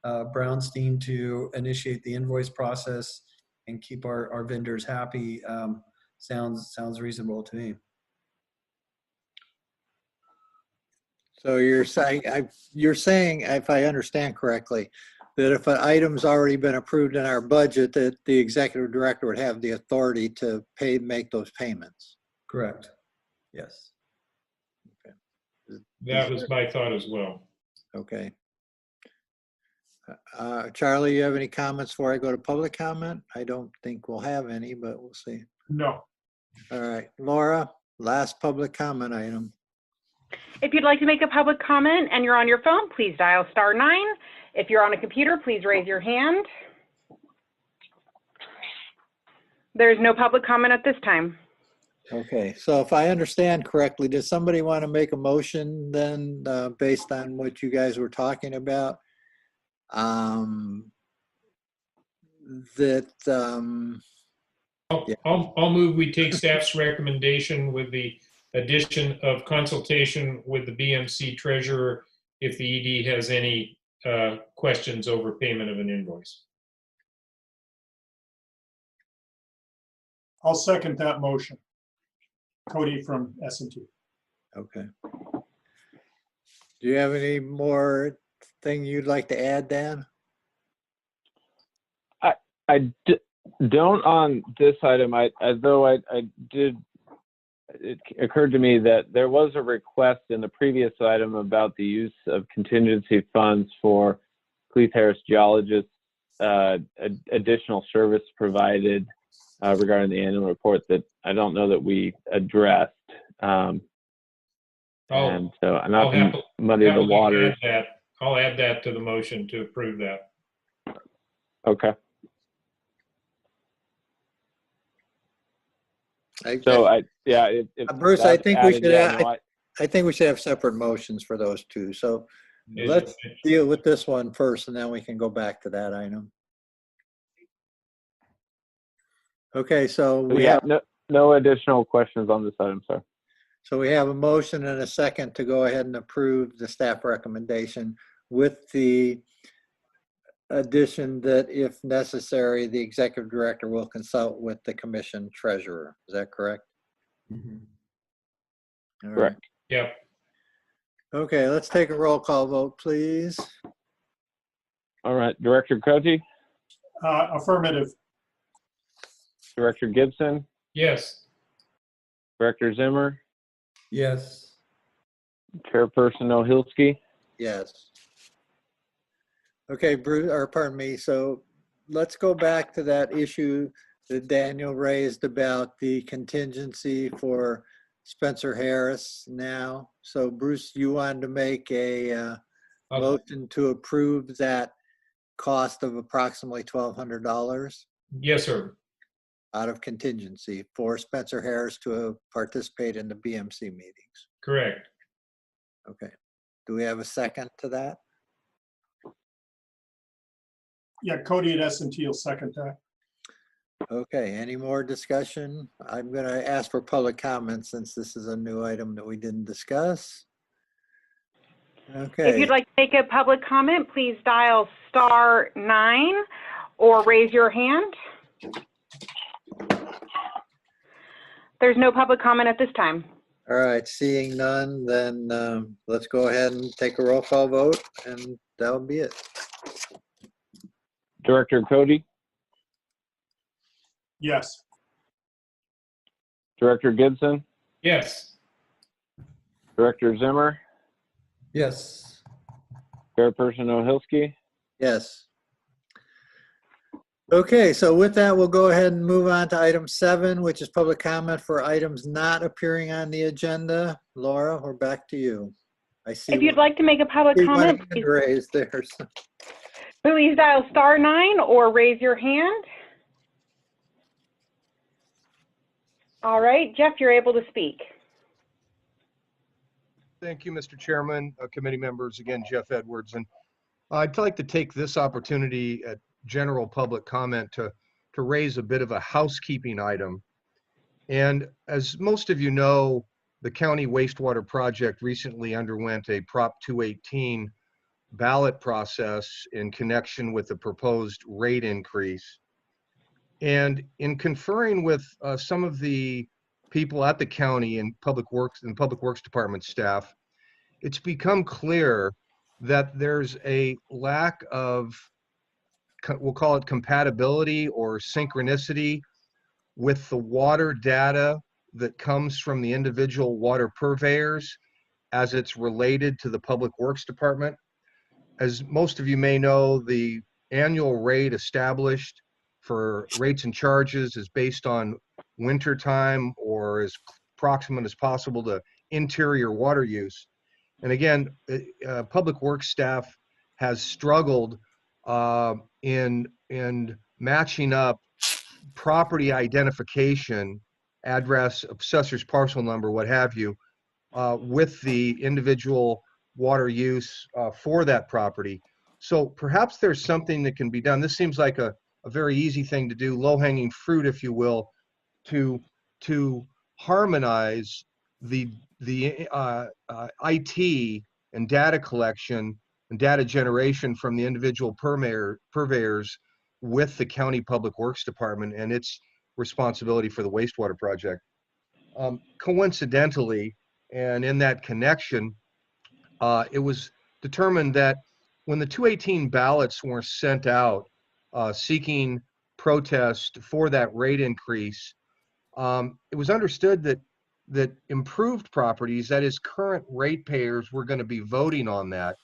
S6: Brownstein to initiate the invoice process and keep our vendors happy sounds reasonable to me.
S1: So you're saying, if I understand correctly, that if an item's already been approved in our budget, that the executive director would have the authority to make those payments.
S6: Correct. Yes.
S1: Okay.
S5: That was my thought as well.
S1: Okay. Charlie, you have any comments before I go to public comment? I don't think we'll have any, but we'll see.
S3: No.
S1: All right, Laura, last public comment item.
S4: If you'd like to make a public comment and you're on your phone, please dial *9. If you're on a computer, please raise your hand. There's no public comment at this time.
S1: Okay, so if I understand correctly, does somebody want to make a motion then based on what you guys were talking about?
S5: I'll move we take staff's recommendation with the addition of consultation with the BMC treasurer if the ED has any questions over payment of an invoice.
S3: I'll second that motion. Cody from S&T.
S1: Okay. Do you have any more thing you'd like to add, Dan?
S2: Don't on this item. It occurred to me that there was a request in the previous item about the use of contingency funds for Cleve Harris geologists, additional service provided regarding the annual report that I don't know that we addressed. And so I'm not going to muddy the water.
S5: I'll add that to the motion to approve that.
S2: Okay.
S1: Bruce, I think we should I think we should have separate motions for those two. So let's deal with this one first, and then we can go back to that item. Okay, so we have
S2: no additional questions on this item, sir.
S1: So we have a motion and a second to go ahead and approve the staff recommendation with the addition that if necessary, the executive director will consult with the commission treasurer. Is that correct?
S6: Mm-hmm.
S1: All right.
S2: Correct.
S5: Yep.
S1: Okay, let's take a roll call vote, please.
S2: All right, Director Cote,
S3: Affirmative.
S2: Director Gibson,
S5: Yes.
S2: Director Zimmer,
S6: Yes.
S2: Chairperson Ohilski.
S1: Yes. Okay, Bruce, or pardon me. So let's go back to that issue that Daniel raised about the contingency for Spencer Harris now. So Bruce, you wanted to make a motion to approve that cost of approximately $1,200
S5: Yes, sir.
S1: out of contingency for Spencer Harris to participate in the BMC meetings.
S5: Correct.
S1: Okay. Do we have a second to that?
S3: Yeah, Cody at S&T will second that.
S1: Okay, any more discussion? I'm going to ask for public comment since this is a new item that we didn't discuss. Okay.
S4: If you'd like to make a public comment, please dial *9 or raise your hand. There's no public comment at this time.
S1: All right, seeing none, then let's go ahead and take a roll call vote, and that'll be it.
S2: Director Cote,
S3: Yes.
S2: Director Gibson,
S5: Yes.
S2: Director Zimmer,
S6: Yes.
S2: Chairperson Ohilsky.
S1: Yes. Okay, so with that, we'll go ahead and move on to item 7, which is public comment for items not appearing on the agenda. Laura, we're back to you. I see
S4: If you'd like to make a public
S1: one
S4: comment,
S1: hand raised there.
S4: please dial *9 or raise your hand. All right, Jeff, you're able to speak.
S7: Thank you, Mr. Chairman, committee members. Again, Jeff Edwards. And I'd like to take this opportunity at general public comment to raise a bit of a housekeeping item. And as most of you know, the county wastewater project recently underwent a Prop 218 ballot process in connection with the proposed rate increase. And in conferring with some of the people at the county and Public Works Department staff, it's become clear that there's a lack of, we'll call it compatibility or synchronicity with the water data that comes from the individual water purveyors as it's related to the Public Works Department. As most of you may know, the annual rate established for rates and charges is based on winter time or as proximate as possible to interior water use. And again, Public Works staff has struggled in matching up property identification, address, assessor's parcel number, what have you, with the individual water use for that property. So perhaps there's something that can be done. This seems like a very easy thing to do, low-hanging fruit, if you will, to harmonize the IT and data collection and data generation from the individual purveyors with the county Public Works Department and its responsibility for the wastewater project. Coincidentally, and in that connection, it was determined that when the 218 ballots were sent out seeking protest for that rate increase, it was understood that improved properties, that is current ratepayers, were going to be voting on that.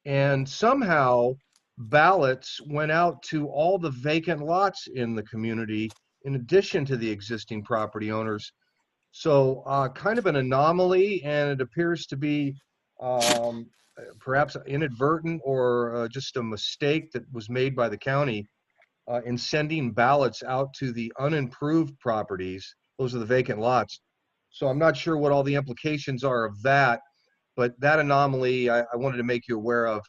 S7: And somehow ballots went out to all the vacant lots in the community in addition to the existing property owners. So kind of an anomaly, and it appears to be perhaps inadvertent or just a mistake that was made by the county in sending ballots out to the unimproved properties. Those are the vacant lots. So I'm not sure what all the implications are of that, but that anomaly I wanted to make you aware of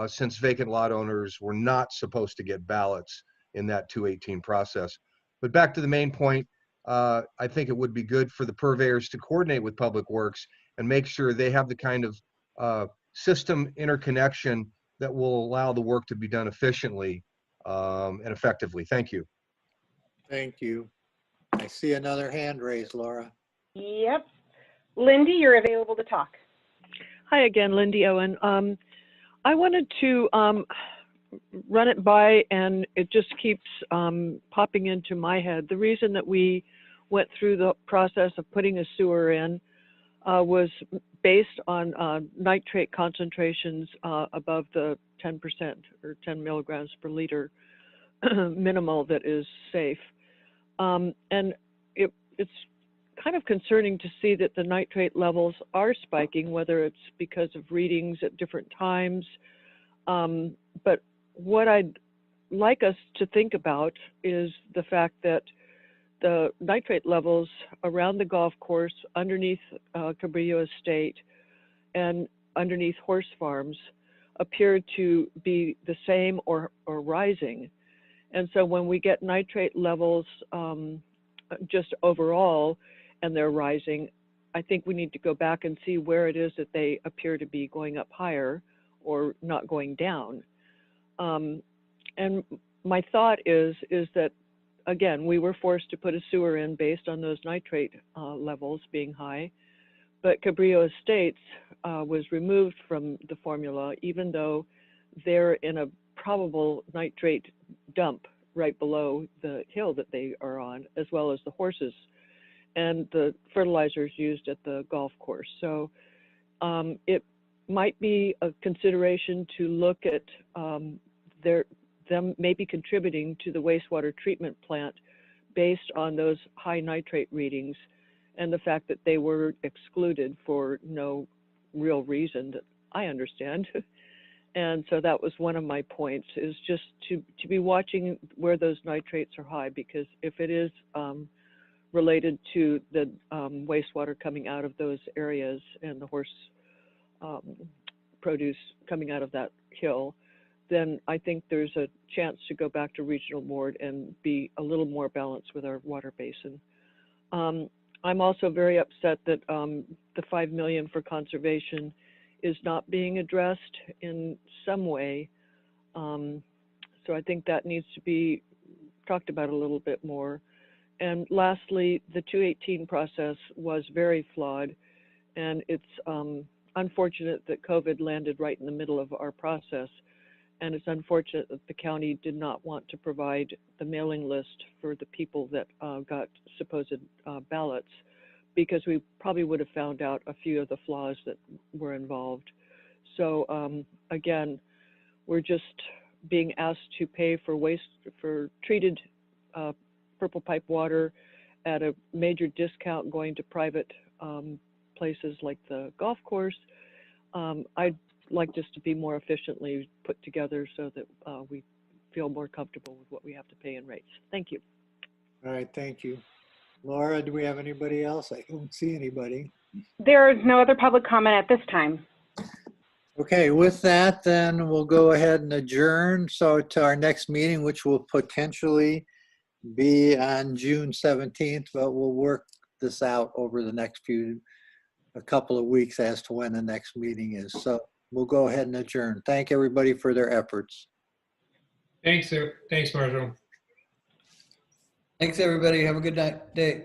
S7: since vacant lot owners were not supposed to get ballots in that 218 process. But back to the main point, I think it would be good for the purveyors to coordinate with Public Works and make sure they have the kind of system interconnection that will allow the work to be done efficiently and effectively. Thank you.
S1: Thank you. I see another hand raised, Laura.
S4: Yep. Lindy, you're available to talk.
S8: Hi again, Lindy Owen. I wanted to run it by, and it just keeps popping into my head. The reason that we went through the process of putting a sewer in was based on nitrate concentrations above the 10% or 10 milligrams per liter minimal that is safe. And it's kind of concerning to see that the nitrate levels are spiking, whether it's because of readings at different times. But what I'd like us to think about is the fact that the nitrate levels around the golf course, underneath Cabrillo Estate, and underneath horse farms appear to be the same or rising. And so when we get nitrate levels just overall and they're rising, I think we need to go back and see where it is that they appear to be going up higher or not going down. And my thought is that, again, we were forced to put a sewer in based on those nitrate levels being high, but Cabrillo Estates was removed from the formula, even though they're in a probable nitrate dump right below the hill that they are on, as well as the horses and the fertilizers used at the golf course. So it might be a consideration to look at them maybe contributing to the wastewater treatment plant based on those high nitrate readings and the fact that they were excluded for no real reason that I understand. And so that was one of my points, is just to be watching where those nitrates are high, because if it is related to the wastewater coming out of those areas and the horse produce coming out of that hill, then I think there's a chance to go back to regional board and be a little more balanced with our water basin. I'm also very upset that the $5 million for conservation is not being addressed in some way. So I think that needs to be talked about a little bit more. And lastly, the 218 process was very flawed, and it's unfortunate that COVID landed right in the middle of our process. And it's unfortunate that the county did not want to provide the mailing list for the people that got supposed ballots, because we probably would have found out a few of the flaws that were involved. So again, we're just being asked to pay for treated purple pipe water at a major discount, going to private places like the golf course. I'd like this to be more efficiently put together so that we feel more comfortable with what we have to pay in rates. Thank you.
S1: All right, thank you. Laura, do we have anybody else? I don't see anybody.
S4: There is no other public comment at this time.
S1: Okay, with that, then we'll go ahead and adjourn. So to our next meeting, which will potentially be on June 17th, but we'll work this out over the next a couple of weeks as to when the next meeting is. So we'll go ahead and adjourn. Thank everybody for their efforts.
S5: Thanks, Marshall.
S6: Thanks, everybody. Have a good night, day.